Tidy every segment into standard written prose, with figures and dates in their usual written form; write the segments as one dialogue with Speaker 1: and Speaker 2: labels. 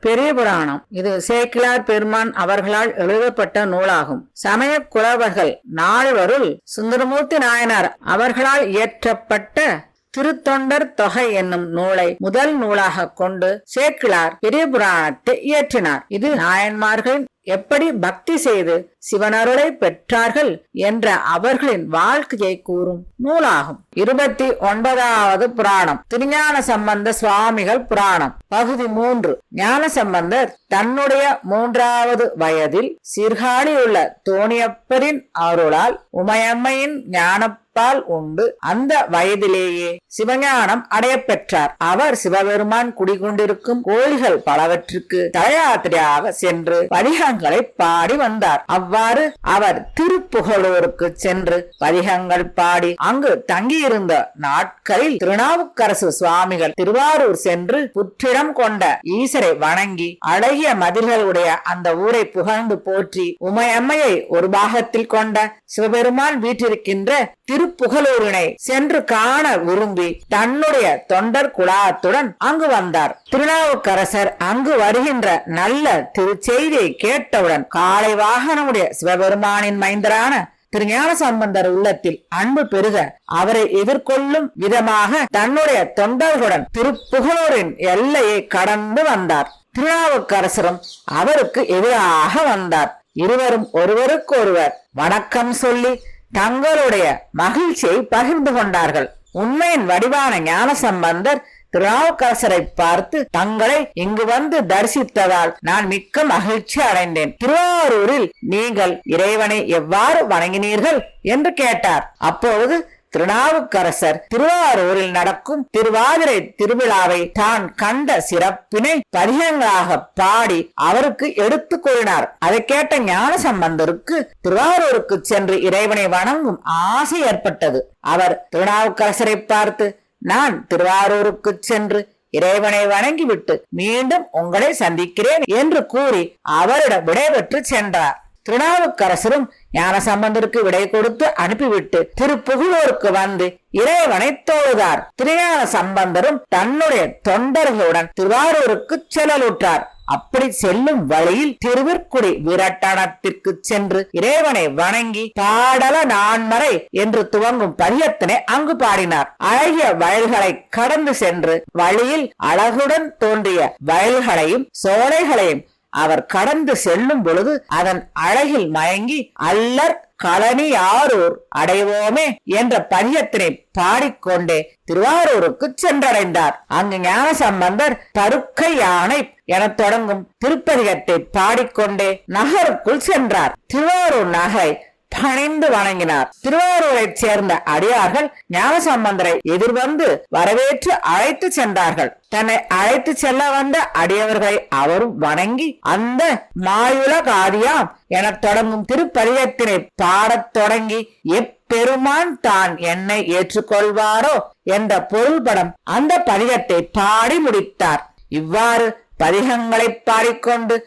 Speaker 1: பெரிய புராணம். இது சேக்கிழார் பெருமான் அவர்களால் எழுதப்பட்ட நூலாகும். சமய குலவர்கள் நால்வருள் சுந்தரமூர்த்தி நாயனார் அவர்களால் இயற்றப்பட்ட திருத்தொண்டர் தொகை என்னும் நூலை முதல் நூலாக கொண்டு சேக்கிழார் பெரிய புராணத்தை இயற்றினார். இது நாயன்மார்கள் எப்படி பக்தி செய்து சிவனருளை பெற்றார்கள் என்ற அவர்களின் வாழ்க்கையை கூறும் நூலாகும். 29வது புராணம் திருஞான சம்பந்த சுவாமிகள் புராணம். பகுதி 3. ஞான சம்பந்தர் தன்னுடைய 3வது வயதில் சீர்காழியுள்ள தோணியப்பரின் அருளால் உமையம்மையின் ஞானப்பால் உண்டு அந்த வயதிலேயே சிவஞானம் அடைய பெற்றார். அவர் சிவபெருமான் குடிகொண்டிருக்கும் கோயில்கள் பலவற்றுக்கு தலயாத்திரையாக சென்று பதிகங்களை பாடி வந்தார். அவ்வாறு அவர் திருப்புகழூருக்கு சென்று பதிகங்கள் பாடி அங்கு தங்கியிருந்த நாட்களில் திருநாவுக்கரசு சுவாமிகள் திருவாரூர் சென்று புற்றிடம் கொண்ட ஈசரை வணங்கி அழகிய மதில்களுடைய அந்த ஊரை புகழ்ந்து போற்றி உமையம்மையை ஒரு பாகத்தில் கொண்ட சிவபெருமான் வீற்றிருக்கின்ற திருப்புகழூரினை சென்று காண விரும்பி தன்னுடைய தொண்டர் குழாத்துடன் அங்கு வந்தார். திருநாவுக்கரசர் அங்கு வருகின்ற நல்ல திருச்செய்தியை கேட்டவுடன் காலை வாகனமுடைய சிவபெருமானின் மைந்தரான திருஞான சம்பந்தர் உள்ளத்தில் அன்பு பெருக அவரை எதிர்கொள்ளும் விதமாக தன்னுடைய தொண்டர்களுடன் திருப்புகழூரின் எல்லையை கடந்து வந்தார். திருநாவுக்கரசரும் அவருக்கு எதிராக வந்தார். இருவரும் ஒருவருக்கொருவர் வணக்கம் சொல்லி தங்களுடைய மகிழ்ச்சியை பகிர்ந்து கொண்டார்கள். உண்மையின் வடிவான ஞான சம்பந்தர் திருநாவுக்கரசரை பார்த்து, தங்களை இங்கு வந்து தரிசித்ததால் நான் மிக்க மகிழ்ச்சி அடைந்தேன். திருவாரூரில் நீங்கள் இறைவனை எவ்வாறு வணங்கினீர்கள் என்று கேட்டார். அப்பொழுது திருநாவுக்கரசர் திருவாரூரில் நடக்கும் திருவாதிரை திருவிழாவை தான் கண்ட சிறப்பினை பதிகங்களாக பாடி அவருக்கு எடுத்து கூறினார். அதை கேட்ட ஞான சம்பந்தருக்கு திருவாரூருக்கு சென்று இறைவனை வணங்கும் ஆசை ஏற்பட்டது. அவர் திருநாவுக்கரசரை பார்த்து, நான் திருவாரூருக்கு சென்று இறைவனை வணங்கிவிட்டு மீண்டும் உங்களை சந்திக்கிறேன் என்று கூறி அவரிடம் விடைபெற்று சென்றார். திருநாவுக்கரசரும் ஞான சம்பந்தருக்கு விடை கொடுத்து அனுப்பிவிட்டு திருப்புகழூருக்கு வந்து இறைவனை தொழுதார். திருஞான சம்பந்தரும் தன்னுடைய தொண்டர்களுடன் திருவாரூருக்கு செல்லலுற்றார். அப்படி செல்லும் வழியில் திருவிற்குடி விரட்டணத்திற்கு சென்று இறைவனை வணங்கி பாடல நான்மறை என்று துவங்கும் பதிகத்தினை அங்கு பாடினார். அழகிய வயல்களை கடந்து சென்று வழியில் அழகுடன் தோன்றிய வயல்களையும் சோலைகளையும் அவர் கடந்து செல்லும் பொழுது அதன் அழகில் மயங்கி அல்லற் களனியாரூர் அடைவோமே என்ற பதிகத்தினை பாடிக்கொண்டே திருவாரூருக்கு சென்றடைந்தார். அங்கு ஞான சம்பந்தர் தருக்கை யானை என தொடங்கும் திருப்பதிகத்தை பாடிக்கொண்டே நகருக்குள் சென்றார். திருவாரூர் நகரை பணிந்து வணங்கினார். திருவாரூரை சேர்ந்த அடியார்கள் ஞான சம்பந்தரை எதிர்வந்து வரவேற்று அழைத்து சென்றார்கள். தன்னை அழைத்து செல்ல வந்த அடியவர்களை அவரும் வணங்கி அந்த மாயுலகாதியாம் என தொடங்கும் திருப்பதிகத்தினை பாடத் தொடங்கி எப்பெருமான் தான் என்னை ஏற்றுக்கொள்வாரோ என்ற பொருள்படம் அந்த பதிகத்தை பாடி முடித்தார். இவ்வாறு பதிகங்களை பாடிக்கொண்டு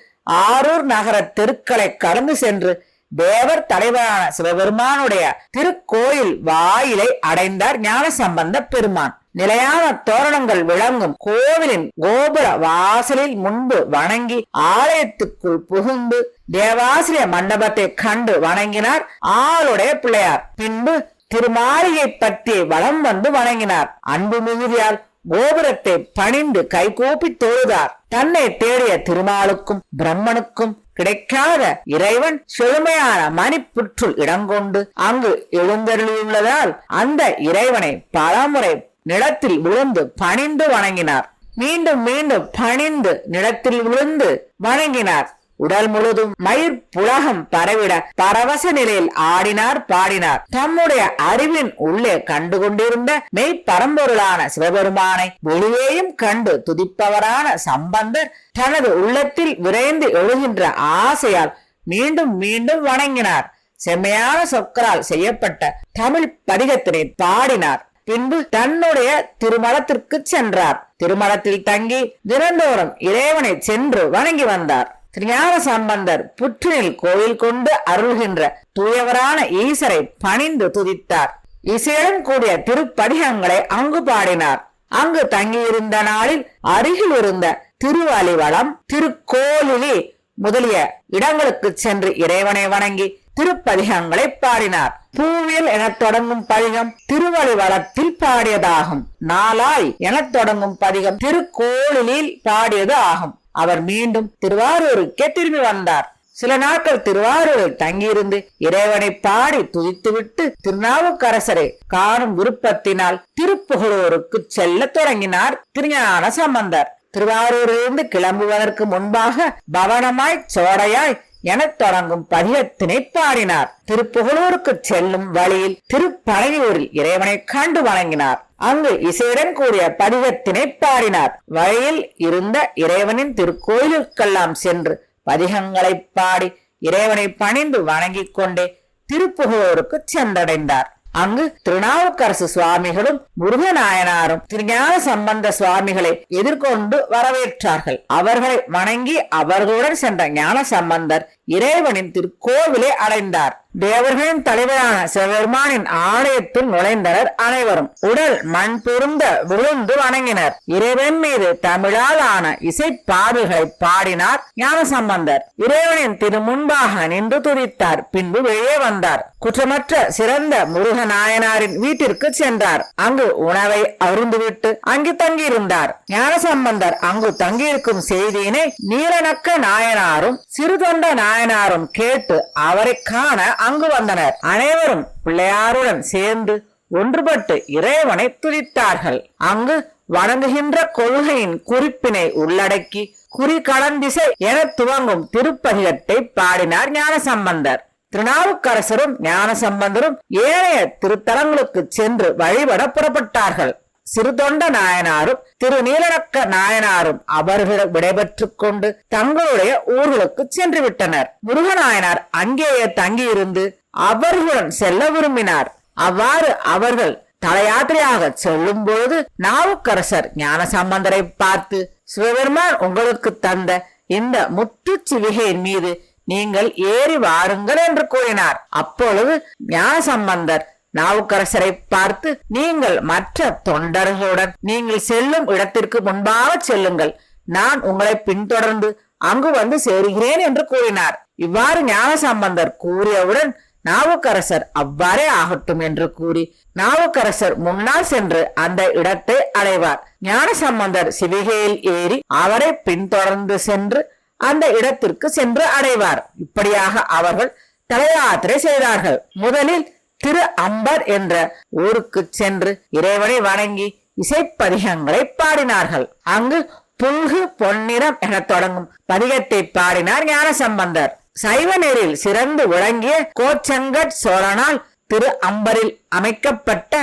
Speaker 1: ஆரூர் நகர தெருக்களை கடந்து சென்று தேவர் தலைவரான சிவபெருமானுடைய திருக்கோயில் வாயிலை அடைந்தார் ஞான சம்பந்த பெருமான். நிலையான தோரணங்கள் விளங்கும் கோவிலின் கோபுர வாசலில் முன்பு வணங்கி ஆலயத்துக்குள் புகுந்து தேவாசிரிய மண்டபத்தை கண்டு வணங்கினார் ஆளுடைய பிள்ளையார். பின்பு திருமாளிகை பற்றி வலம் வந்து வணங்கினார். அன்பு மிகுதியால் கோபுரத்தை பணிந்து கைகூப்பி தொழுதார். தன்னை தேடிய திருமாலுக்கும் பிரம்மனுக்கும் கிடைக்காத இறைவன் செழுமையான மணிப்புற்றுள் இடங்கொண்டு அங்கு எழுந்தருளியுள்ளதால் அந்த இறைவனை பலமுறை நிலத்தில் விழுந்து பணிந்து வணங்கினார். மீண்டும் மீண்டும் பணிந்து நிலத்தில் விழுந்து வணங்கினார். உடல் முழுதும் மயிர் புலகம் பரவிட பரவச நிலையில் ஆடினார், பாடினார். தம்முடைய அறிவின் உள்ளே கண்டு கொண்டிருந்த மெய்ப்பரம்பொருளான சிவபெருமானை வெளியேயும் கண்டு துதிப்பவரான சம்பந்தர் தனது உள்ளத்தில் விரைந்து எழுகின்ற ஆசையால் மீண்டும் மீண்டும் வணங்கினார். செம்மையான சொற்களால் செய்யப்பட்ட தமிழ் பதிகத்தினை பாடினார். பின்பு தன்னுடைய திருமலத்திற்கு சென்றார். திருமலத்தில் தங்கி தினந்தோறும் இறைவனை சென்று வணங்கி வந்தார். திருஞான சம்பந்தர் புற்றினில் கோயில் கொண்டு அருள்கின்ற தூயவரான ஈசரை பணிந்து துதித்தார். இசையுடன் கூடிய திருப்பதிகங்களை அங்கு பாடினார். அங்கு தங்கியிருந்த நாளில் அருகில் இருந்த திருவலிவலம், திருக்கோலிலி முதலிய இடங்களுக்கு சென்று இறைவனை வணங்கி திருப்பதிகங்களை பாடினார். பூவில் எனத் தொடங்கும் பதிகம் திருவலிவலத்தில் பாடியதாகும். நாளாய் எனத் தொடங்கும் பதிகம் திருக்கோளிலில் பாடியது ஆகும். அவர் மீண்டும் திருவாரூருக்கே திரும்பி வந்தார். சில நாட்கள் திருவாரூரில் தங்கியிருந்து இறைவனை பாடி துதித்துவிட்டு திருநாவுக்கரசரை காணும் விருப்பத்தினால் திருப்புகழூருக்கு செல்ல தொடங்கினார் திருஞான சம்பந்தர். திருவாரூரிலிருந்து கிளம்புவதற்கு முன்பாக பவனமாய் சோடையாய் எனத் தொடங்கும் பதிகத்தினை பாடினார். திருப்புகழூருக்கு செல்லும் வழியில் திருப்பனையூரில் இறைவனை கண்டு வணங்கினார். அங்கு இசையுடன் கூடிய பதிகத்தினை பாடினார். வழியில் இருந்த இறைவனின் திருக்கோயிலுக்கெல்லாம் சென்று பதிகங்களை பாடி இறைவனை பணிந்து வணங்கிக் கொண்டே திருப்புகழூருக்கு சென்றடைந்தார். அங்கு திருநாவுக்கரசு சுவாமிகளும் முருகநாயனாரும் திருஞான சம்பந்த சுவாமிகளை எதிர்கொண்டு வரவேற்றார்கள். அவர்களை வணங்கி அவர்களுடன் சென்ற ஞான சம்பந்தர் இறைவனின் திருக்கோவிலை அடைந்தார். தேவர்களின் தலைவரான சிவபெருமானின் ஆலயத்தில் நுழைந்தனர். அனைவரும் உடல் மண் பொருந்த விழுந்து வணங்கினர். இறைவன் மீது தமிழால் ஆன இசை பாடல்களை பாடினார் ஞான சம்பந்தர். இறைவனின் திரு முன்பாக நின்று துதித்தார். பின்பு வெளியே வந்தார். குற்றமற்ற சிறந்த முருகநாயனாரின் வீட்டிற்கு சென்றார். அங்கு உணவை அருந்துவிட்டு அங்கு தங்கியிருந்தார். ஞான சம்பந்தர் அங்கு தங்கியிருக்கும் செய்தியினை நீலநக்க நாயனாரும் சிறுதொண்ட நாயனாரும் கேட்டு அவரை காண அங்கு வந்தனர். அனைவரும் பிள்ளையாருடன் சேர்ந்து ஒன்றுபட்டு இறைவனை துதித்தார்கள். அங்கு வணங்குகின்ற கொள்கையின் குறிப்பினை உள்ளடக்கி குறி கலந்திசை என துவங்கும் திருப்பதிகத்தை பாடினார் ஞான சம்பந்தர். திருநாவுக்கரசரும் ஞான சம்பந்தரும் ஏனைய திருத்தலங்களுக்கு சென்று வழிபட புறப்பட்டார்கள். சிறுதொண்ட நாயனாரும் திரு நீலநக்க நாயனாரும் அவர்களை விடைபெற்றுக் கொண்டு தங்களுடைய ஊர்களுக்கு சென்று விட்டனர். முருகநாயனார் அங்கேயே தங்கியிருந்து அவர்களுடன் செல்ல விரும்பினார். அவ்வாறு அவர்கள் தலயாத்திரையாக செல்லும் பொழுது நாவுக்கரசர் ஞான சம்பந்தரை பார்த்து, சிவபெருமான் உங்களுக்கு தந்த இந்த முத்து சிவிகையின் மீது நீங்கள் ஏறி வாருங்கள் என்று கூறினார். அப்பொழுது ஞான சம்பந்தர் நாவுக்கரசரை பார்த்து, நீங்கள் மற்ற தொண்டர்களுடன் நீங்கள் செல்லும் இடத்திற்கு முன்பாக செல்லுங்கள், நான் உங்களை பின்தொடர்ந்து அங்கு வந்து சேருகிறேன் என்று கூறினார். இவ்வாறு ஞான சம்பந்தர் கூறியவுடன் நாவுக்கரசர் அவ்வாறே ஆகட்டும் என்று கூறி நாவுக்கரசர் முன்னால் சென்று அந்த இடத்தை அடைவார். ஞான சம்பந்தர் சிவிகையில் ஏறி அவரை பின்தொடர்ந்து சென்று அந்த இடத்திற்கு சென்று அடைவார். இப்படியாக அவர்கள் தலயாத்திரை செய்தார்கள். முதலில் திரு அம்பர் என்ற ஊருக்கு சென்று இறைவனை வணங்கி இசைப்பதிகங்களை பாடினார்கள். அங்கு புல்கு பொன்னிறம் என தொடங்கும் பதிகத்தை பாடினார் ஞான சம்பந்தர். சைவ நெறியில் சிறந்து விளங்கிய கோச்சங்கட் சோழனால் திரு அம்பரில் அமைக்கப்பட்ட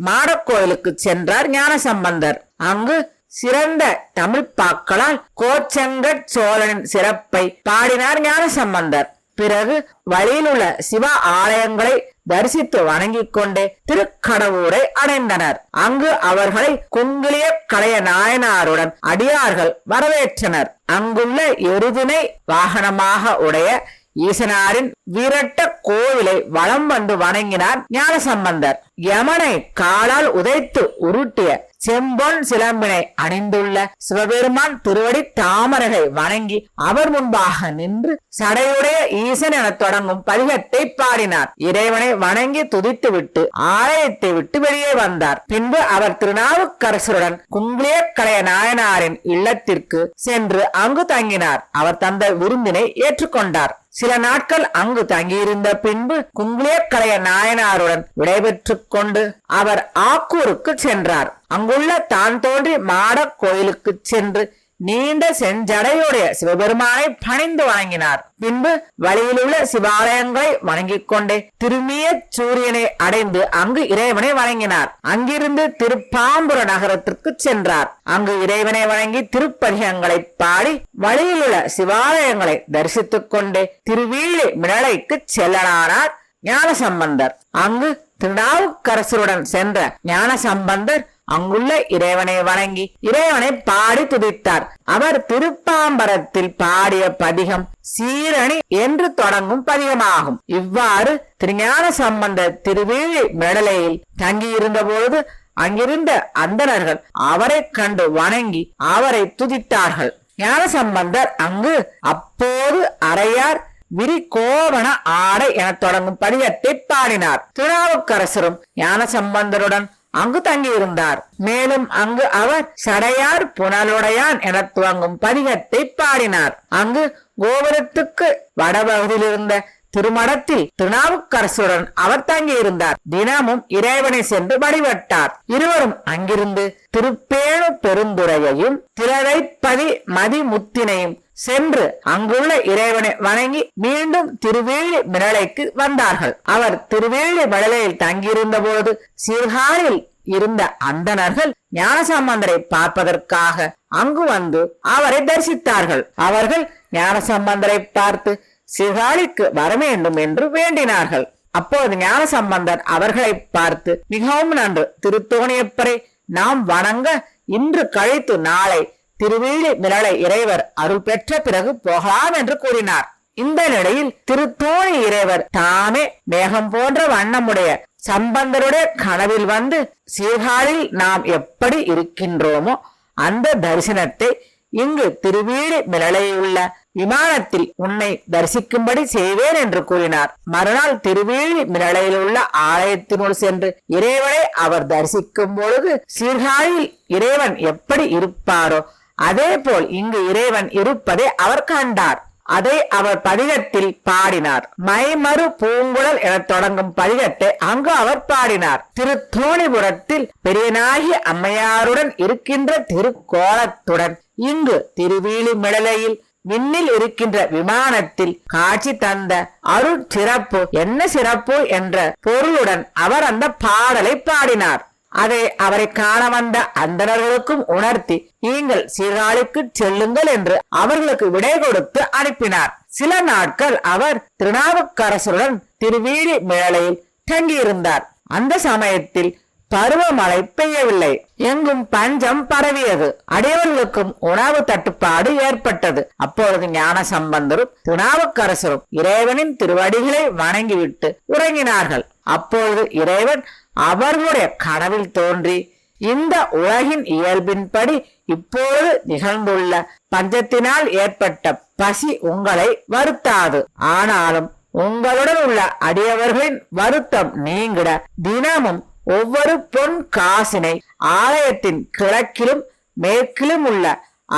Speaker 1: மாடக்கோயிலுக்கு சென்றார் ஞான சம்பந்தர். அங்கு சிறந்த தமிழ் பாக்களால் கோச்சங்கட் சோழனின் சிறப்பை பாடினார் ஞான சம்பந்தர். பிறகு வழியில் உள்ள சிவ ஆலயங்களை தரிசித்து வணங்கிக் கொண்டே திருக்கடவூரை அடைந்தனர். அங்கு அவர்களை குங்கிலிய கலைய நாயனாருடன் அடியார்கள் வரவேற்றனர். அங்குள்ள எருதினை வாகனமாக உடைய ஈசனாரின் வீரட்ட கோவிலை வலம் வந்து வணங்கினார் ஞான சம்பந்தர். யமனை காலால் உதைத்து உருட்டிய செம்பொன் சிலம்பினை அணிந்துள்ள சிவபெருமான் திருவடி தாமரையை வணங்கி அவர் முன்பாக நின்று சடையுடைய ஈசன் என தொடங்கும் பதிகத்தை பாடினார். இறைவனை வணங்கி துதித்து விட்டு ஆலயத்தை விட்டு வெளியே வந்தார். பின்பு அவர் திருநாவுக்கரசருடன் குங்கிலிய கலைய நாயனாரின் இல்லத்திற்கு சென்று அங்கு தங்கினார். அவர் தந்த விருந்தினை ஏற்றுக்கொண்டார். சில நாட்கள் அங்கு தங்கியிருந்த பின்பு குங்கிலிய கலைய நாயனாருடன் விடைபெற்றுக் கொண்டு அவர் ஆக்கூருக்கு சென்றார். அங்குள்ள தான் தோன்றி மாட கோயிலுக்கு சென்று நீண்ட செஞ்சடையுடைய சிவபெருமானை பணிந்து வணங்கினார். பின்பு வழியில் உள்ள சிவாலயங்களை வணங்கிக் கொண்டே திருமிய சூரியனை அடைந்து அங்கு இறைவனை வணங்கினார். அங்கிருந்து திருப்பாம்புர நகரத்திற்கு சென்றார். அங்கு இறைவனை வணங்கி திருப்பதிகங்களை பாடி வழியில் உள்ள சிவாலயங்களை தரிசித்துக் கொண்டே திருவீழி மிளலைக்கு செல்லனானார் ஞான சம்பந்தர். அங்கு திருநாவுக்கரசருடன் சென்ற ஞான சம்பந்தர் அங்குள்ள இறைவனை வணங்கி இறைவனை பாடி துதித்தார். அவர் திருப்பாம்பரத்தில் பாடிய பதிகம் சீரணி என்று தொடங்கும் பதிகமாகும். இவ்வாறு திருஞான சம்பந்தர் திருவீழி மிளலையில் தங்கியிருந்த பொழுது அங்கிருந்த அந்தணர்கள் அவரை கண்டு வணங்கி அவரை துதித்தார்கள். ஞானசம்பந்தர் அங்கு அப்போது அறையார் விரிகோவண ஆடை என தொடங்கும் பதிகத்தை பாடினார். திருநாவுக்கரசரும் ஞானசம்பந்தருடன் அங்கு தங்கியிருந்தார். மேலும் அங்கு அவர் சடையார் புனலுடையான் என துவங்கும் பதிகத்தை பாடினார். அங்கு கோபுரத்துக்கு வடபகுதியில் இருந்த திருமடத்தில் திருநாவுக்கரசுடன் அவர் தங்கியிருந்தார். தினமும் இறைவனை சென்று வழிபட்டார். இருவரும் அங்கிருந்து திருப்பேணு பெருந்துறையையும் திரளைப்பதி மதிமுத்தினையும் சென்று அங்குள்ள இறைவனை வணங்கி மீண்டும் திருவேலி மிளலைக்கு வந்தார்கள். அவர் திருவேலி மிளலையில் தங்கியிருந்த போது சீர்காழியில் இருந்த அந்தணர்கள் ஞானசம்பந்தரை பார்ப்பதற்காக அங்கு வந்து அவரை தரிசித்தார்கள். அவர்கள் ஞானசம்பந்தரை பார்த்து சீர்காழிக்கு வர வேண்டும் என்று வேண்டினார்கள். அப்போது ஞானசம்பந்தர் அவர்களை பார்த்து, மிகவும் நன்று, திருத்தோணியப்பரை நாம் வணங்க இன்று கழித்து நாளை திருவேலி மிளலை இறைவர் அருள் பெற்ற பிறகு போகலாம் என்று கூறினார். இந்த நிலையில் திருத்தோணி இறைவர் தாமே மேகம் போன்ற வண்ணமுடைய சம்பந்தருடைய கனவில் வந்து, சீர்காழியில் நாம் எப்படி இருக்கின்றோமோ அந்த தரிசனத்தை இங்கு திருவேலி மிளலையில் உள்ள விமானத்தில் உன்னை தரிசிக்கும்படி செய்வேன் என்று கூறினார். மறுநாள் திருவேலி மிளலையில் உள்ள ஆலயத்தினுள் சென்று இறைவனை அவர் தரிசிக்கும் பொழுது சீர்காழியில் இறைவன் எப்படி இருப்பாரோ அதே போல் இங்கு இறைவன் இருப்பதை அவர் கண்டார். அதை அவர் பதிகத்தில் பாடினார். மைமறு பூங்குழல் என தொடங்கும் பதிகத்தை அங்கு அவர் பாடினார். திருத்தோணிபுரத்தில் பெரியனாகிய அம்மையாருடன் இருக்கின்ற திருக்கோலத்துடன் இங்கு திருவேலி மிளலையில் விண்ணில் இருக்கின்ற விமானத்தில் காட்சி தந்த அருள் சிறப்பு என்ன சிறப்பு என்ற பொருளுடன் அவர் அந்த பாடலை பாடினார். அதை அவரை காண வந்த அந்தணர்களுக்கும் உணர்த்தி நீங்கள் சீர்காழிக்கு செல்லுங்கள் என்று அவர்களுக்கு விடை கொடுத்து அனுப்பினார். சில நாட்கள் அவர் திருநாவுக்கரசருடன் திருவேலி மிளலையில் தங்கியிருந்தார். அந்த சமயத்தில் பருவமழை பெய்யவில்லை. எங்கும் பஞ்சம் பரவியது. அடியவர்களுக்கும் உணவு தட்டுப்பாடு ஏற்பட்டது. அப்பொழுது ஞானசம்பந்தரும் திருநாவுக்கரசரும் இறைவனின் திருவடிகளை வணங்கிவிட்டு உறங்கினார்கள். அப்பொழுது இறைவன் அவர்களுடைய கனவில் தோன்றி, இந்த உலகின் இயல்பின்படி இப்போது நிகழ்ந்துள்ள பஞ்சத்தினால் ஏற்பட்ட பசி உங்களை வருத்தாது. ஆனாலும் உங்களுடன் உள்ள அடியவர்களின் வருத்தம் நீங்கிட தினமும் ஒவ்வொரு பொன் காசினை ஆலயத்தின் கிழக்கிலும் மேற்கிலும் உள்ள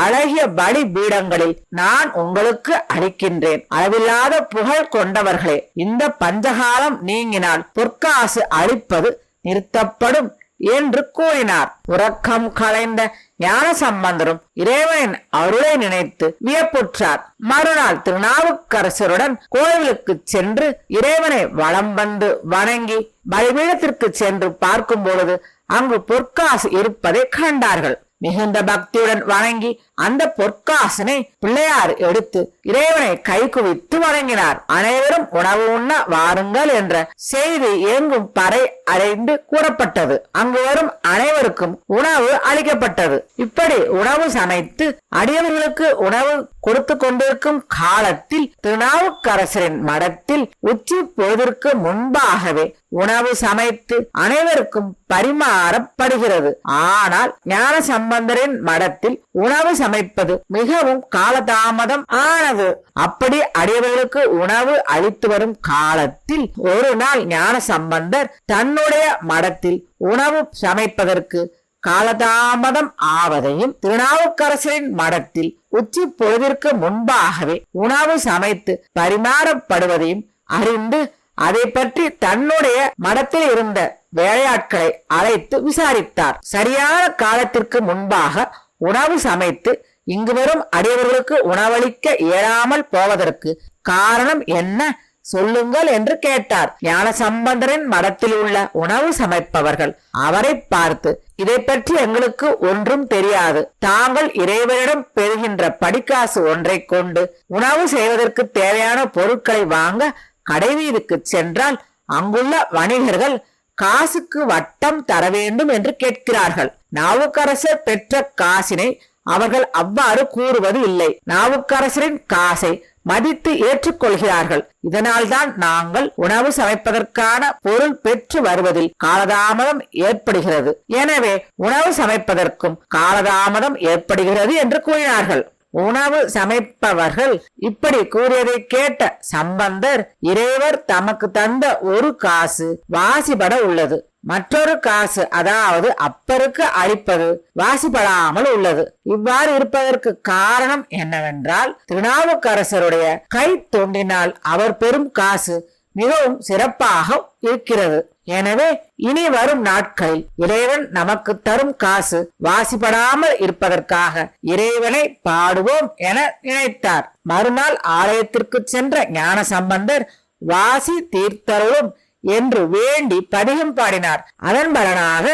Speaker 1: அழகிய பலி பீடங்களில் நான் உங்களுக்கு அளிக்கின்றேன். அளவில்லாத புகழ் கொண்டவர்களே, இந்த பஞ்சகாலம் நீங்கினால் பொற்காசு அளிப்பது நிறுத்தப்படும் என்று கூறினார். உறக்கம் கலைந்த ஞானசம்பந்தரும் இறைவனின் அருளை நினைத்து வியப்புற்றார். மறுநாள் திருநாவுக்கரசருடன் கோயிலுக்கு சென்று இறைவனை வலம் வந்து வணங்கி பலிபீடத்திற்கு சென்று பார்க்கும் பொழுது அங்கு பொற்காசு இருப்பதை கண்டார்கள். மிகுந்த பக்தியுடன் வணங்கி அந்த பொற்காசனை பிள்ளையார் எடுத்து இறைவனை கை குவித்து வணங்கினார். அனைவரும் உணவு உண்ண வாருங்கள் என்ற செய்தி எங்கும் பறை அடைந்து கூறப்பட்டது. அங்கு வரும் அனைவருக்கும் உணவு அளிக்கப்பட்டது. இப்படி உணவு சமைத்து அடியவர்களுக்கு உணவு கொடுத்து கொண்டிருக்கும் காலத்தில் திருநாவுக்கரசரின் மடத்தில் உச்சி பொழுதிற்கு முன்பாகவே உணவு சமைத்து அனைவருக்கும் பரிமாறப்படுகிறது. ஆனால் ஞானசம்பந்தரின் மடத்தில் உணவு சமைப்பது மிகவும் காலதாமதம் ஆனது. அப்படி அடியவர்களுக்கு உணவு அளித்து வரும் காலத்தில் ஒரு நாள் ஞானசம்பந்தர் தன்னுடைய மடத்தில் உணவு சமைப்பதற்கு காலதாமதம் ஆவதையும் திருநாவுக்கரசரின் மடத்தில் உச்சி பொழுதிற்கு முன்பாகவே உணவு சமைத்து பரிமாறப்படுவதையும் அறிந்து அதை பற்றி தன்னுடைய மடத்தில் இருந்த வேலையாட்களை அழைத்து விசாரித்தார். சரியான காலத்திற்கு முன்பாக உணவு சமைத்து இங்கு வரும் அடியவர்களுக்கு உணவளிக்க இயலாமல் போவதற்கு காரணம் என்ன சொல்லுங்கள் என்று கேட்டார். ஞானசம்பந்தரின் மடத்தில் உள்ள உணவு சமைப்பவர்கள் அவரை பார்த்து, இதை பற்றி எங்களுக்கு ஒன்றும் தெரியாது. தாங்கள் இறைவனிடம் பெறுகின்ற படிக்காசு ஒன்றை கொண்டு உணவு செய்வதற்கு தேவையான பொருட்களை வாங்க கடைவீதிக்கு சென்றால் அங்குள்ள வணிகர்கள் காசுக்கு வட்டம் தர வேண்டும் என்று கேட்கிறார்கள். நாவுக்கரசர் பெற்ற காசினை அவர்கள் அவ்வாறு கூறுவது இல்லை. நாவுக்கரசரின் காசை மதித்து ஏற்றுக்கொள்கிறார்கள். இதனால்தான் நாங்கள் உணவு சமைப்பதற்கான பொருள் பெற்று வருவதில் காலதாமதம் ஏற்படுகிறது. எனவே உணவு சமைப்பதற்கும் காலதாமதம் ஏற்படுகிறது என்று கூறினார்கள். உணவு சமைப்பவர்கள் இப்படி கூறியதை கேட்ட சம்பந்தர், இறைவர் தமக்கு தந்த ஒரு காசு வாசிபட உள்ளது, மற்றொரு காசு அதாவது அப்பருக்கு அளிப்பது வாசிப்படாமல் உள்ளது. இவ்வாறு இருப்பதற்கு காரணம் என்னவென்றால், திருநாவுக்கரசருடைய கை தொண்டினால் அவர் பெறும் காசு மிகவும் சிறப்பாக இருக்கிறது. எனவே இனி வரும் நாட்களில் இறைவன் நமக்கு தரும் காசு வாசிப்படாமல் இருப்பதற்காக இறைவனை பாடுவோம் என நினைத்தார். மறுநாள் ஆலயத்திற்கு சென்ற ஞான சம்பந்தர் வாசி தீர்த்தருளும் என்று வேண்டி பதிகம் பாடினார். அதன் பலனாக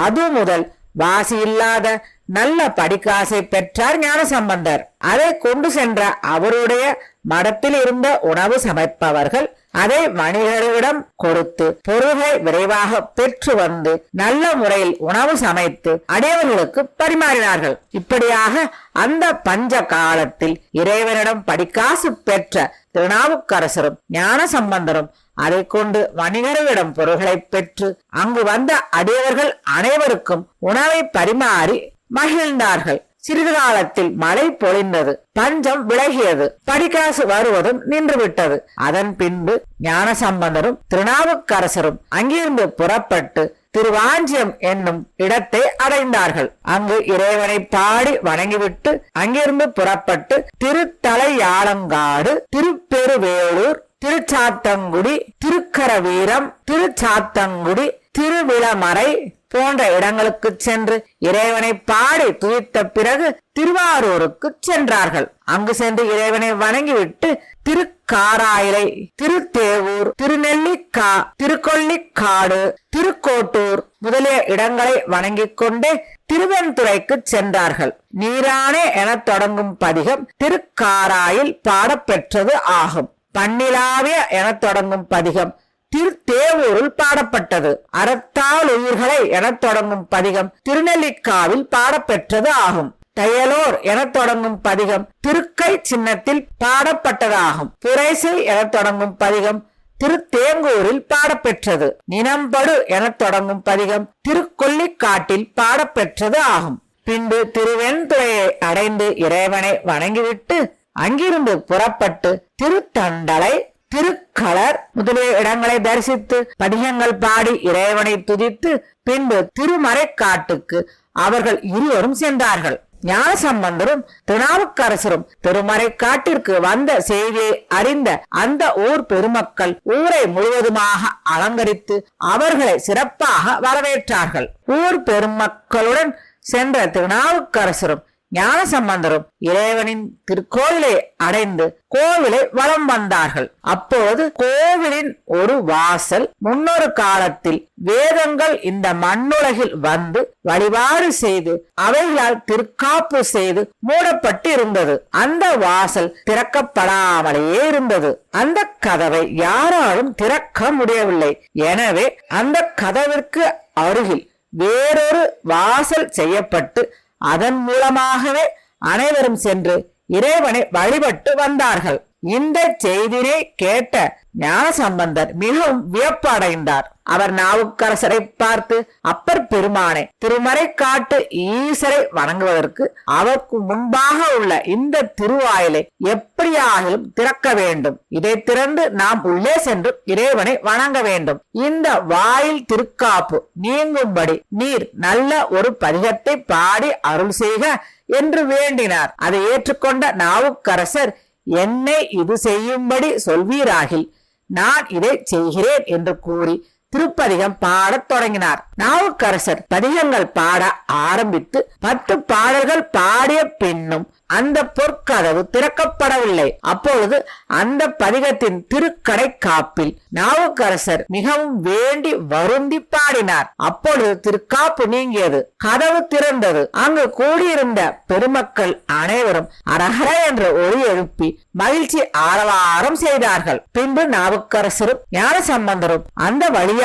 Speaker 1: அது முதல் வாசி இல்லாத நல்ல படிக்காசை பெற்றார் ஞான சம்பந்தர். அதை கொண்டு சென்ற அவருடைய மடத்தில் இருந்த உணவு சமைப்பவர்கள் அதை வணிகரிடம் கொடுத்து பொருளை விரைவாக பெற்று வந்து நல்ல முறையில் உணவு சமைத்து அடியவர்களுக்கு பரிமாறினார்கள். இப்படியாக அந்த பஞ்ச காலத்தில் இறைவனிடம் படிக்காசு பெற்ற திருநாவுக்கரசரும் ஞான சம்பந்தரும் அதை கொண்டு வணிகர்களிடம் பொருள்களை பெற்று அங்கு வந்த அடியவர்கள் அனைவருக்கும் உணவை பரிமாறி மகிழ்ந்தார்கள். சிறிது காலத்தில் மழை பொழிந்தது, பஞ்சம் விலகியது, படிக்காசு வருவதும் நின்றுவிட்டது. அதன் பின்பு ஞான சம்பந்தரும் திருநாவுக்கரசரும் அங்கிருந்து புறப்பட்டு திருவாஞ்சியம் என்னும் இடத்தை அடைந்தார்கள். அங்கு இறைவனை பாடி வணங்கிவிட்டு அங்கிருந்து புறப்பட்டு திருத்தலையாலங்காடு, திருப்பெருவேளூர், திருச்சாத்தங்குடி, திருக்கரவீரம், திருச்சாத்தங்குடி, திருவிளமறை போன்ற இடங்களுக்கு சென்று இறைவனை பாடி துதித்த பிறகு திருவாரூருக்கு சென்றார்கள். அங்கு சென்று இறைவனை வணங்கிவிட்டு திருக்காராயிலை, திருத்தேவூர், திருநெல்லிக்கா, திருக்கொள்ளிக்காடு, திருக்கோட்டூர் முதலிய இடங்களை வணங்கிக் கொண்டே திருவெண்துறைக்கு சென்றார்கள். நீரானே என தொடங்கும் பதிகம் திருக்காராயில் பாடப்பெற்றது ஆகும். பன்னிலாவிய என தொடங்கும் பதிகம் திருத்தேவூரில் பாடப்பட்டது. அறத்தால் உயிர்களை என தொடங்கும் பதிகம் திருநெல்லிக்காவில் பாடப்பெற்றது ஆகும். தையலோர் என தொடங்கும் பதிகம் திருக்கை சின்னத்தில் பாடப்பட்டதாகும். புரைசை என தொடங்கும் பதிகம் திருத்தேங்கூரில் பாடப்பெற்றது. நினம்படு என தொடங்கும் பதிகம் திருக்கொள்ளிக்காட்டில் பாடப்பெற்றது ஆகும். பின்பு திருவெண்துறையை அடைந்து இறைவனை வணங்கிவிட்டு அங்கிருந்து புறப்பட்டு திருத்தண்டலை, திருக்களர் முதலிய இடங்களை தரிசித்து பதிகங்கள் பாடி இறைவனை துதித்து பின்பு திருமறைக்காட்டுக்கு அவர்கள் இருவரும் சென்றார்கள். ஞான சம்பந்தரும் திருநாவுக்கரசரும் திருமறைக்காட்டிற்கு வந்த செய்தியை அறிந்த அந்த ஊர் பெருமக்கள் ஊரை முழுவதுமாக அலங்கரித்து அவர்களை சிறப்பாக வரவேற்றார்கள். ஊர் பெருமக்களுடன் சென்ற திருநாவுக்கரசரும் ஞான சம்பந்தரும் இறைவனின் திருக்கோவிலை அடைந்து கோவிலை வலம் வந்தார்கள். அப்போது கோவிலின் ஒரு வாசல் முன்னொரு காலத்தில் வேதங்கள் இந்த மண்ணுலகில் வந்து வழிபாடு செய்து அவைகளால் திருக்காப்பு செய்து மூடப்பட்டு இருந்தது. அந்த வாசல் திறக்கப்படாமலேயே இருந்தது. அந்த கதவை யாராலும் திறக்க முடியவில்லை. எனவே அந்த கதவிற்கு அருகில் வேறொரு வாசல் செய்யப்பட்டு அதன் மூலமாகவே அனைவரும் சென்று இறைவனை வழிபட்டு வந்தார்கள். இந்த செய்தியை கேட்ட ஞான சம்பந்தர் மிகவும் வியப்பு அடைந்தார். அவர் நாவுக்கரசரை பார்த்து, அப்பர் பெருமானை, திருமறைக்காட்டு ஈசரை வணங்குவதற்கு அவருக்கு முன்பாக உள்ள இந்த திருவாயிலை எப்படியாகிலும் திறக்க வேண்டும். இதை திறந்து நாம் உள்ளே சென்று இறைவனை வணங்க வேண்டும். இந்த வாயில் திருக்காப்பு நீங்கும்படி நீர் நல்ல ஒரு பதிகத்தை பாடி அருள் செய்க என்று வேண்டினார். அதை ஏற்றுக்கொண்ட நாவுக்கரசர், என்னை இது செய்யும்படி சொல்வீராகில் நான் இதை செய்கிறேன் என்று கூறி திருப்பதிகம் பாடத் தொடங்கினார். நாவுக்கரசர் பதிகங்கள் பாட ஆரம்பித்து 10 பாடல்கள் பாடிய பின்னும் அந்த பொற்கதவு திறக்கப்படவில்லை. அப்பொழுது அந்த பதிகத்தின் திருக்கடை காப்பில் நாவுக்கரசர் மிகவும் வேண்டி வருந்தி பாடினார். அப்பொழுது திருக்காப்பு நீங்கியது, கதவு திறந்தது. அங்கு கூடியிருந்த பெருமக்கள் அனைவரும் அரஹர என்ற ஒலி எழுப்பி மகிழ்ச்சி ஆரவாரம் செய்தார்கள். பின்பு நாவுக்கரசரும் ஞான சம்பந்தரும் அந்த வழியாக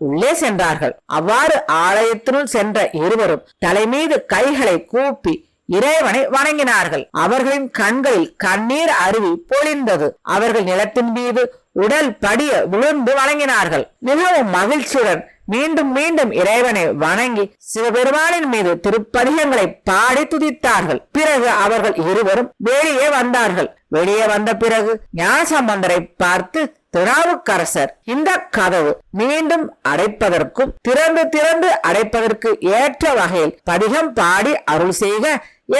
Speaker 1: உள்ளே சென்றார்கள். அவ்வாறு ஆலயத்தினுள் சென்ற இருவரும் தலைமீது கைகளை கூப்பி இறைவனை வணங்கினார்கள். அவர்களின் கண்களில் கண்ணீர் அருவி பொழிந்தது. அவர்கள் நிலத்தின் மீது உடல் படிய விழுந்து வணங்கினார்கள். மிகவும் மகிழ்ச்சியுடன் மீண்டும் மீண்டும் இறைவனை வணங்கி சிவபெருமானின் மீது திருப்பதிகங்களை பாடி துதித்தார்கள். பிறகு அவர்கள் இருவரும் வெளியே வந்தார்கள். வெளியே வந்த பிறகு ஞானசம்பந்தரை பார்த்து திருநாவுக்கரசர், இந்த கதவு மீண்டும் அடைப்பதற்கும் திறந்து திறந்து அடைப்பதற்கு ஏற்ற வகையில் பதிகம் பாடி அருள் செய்க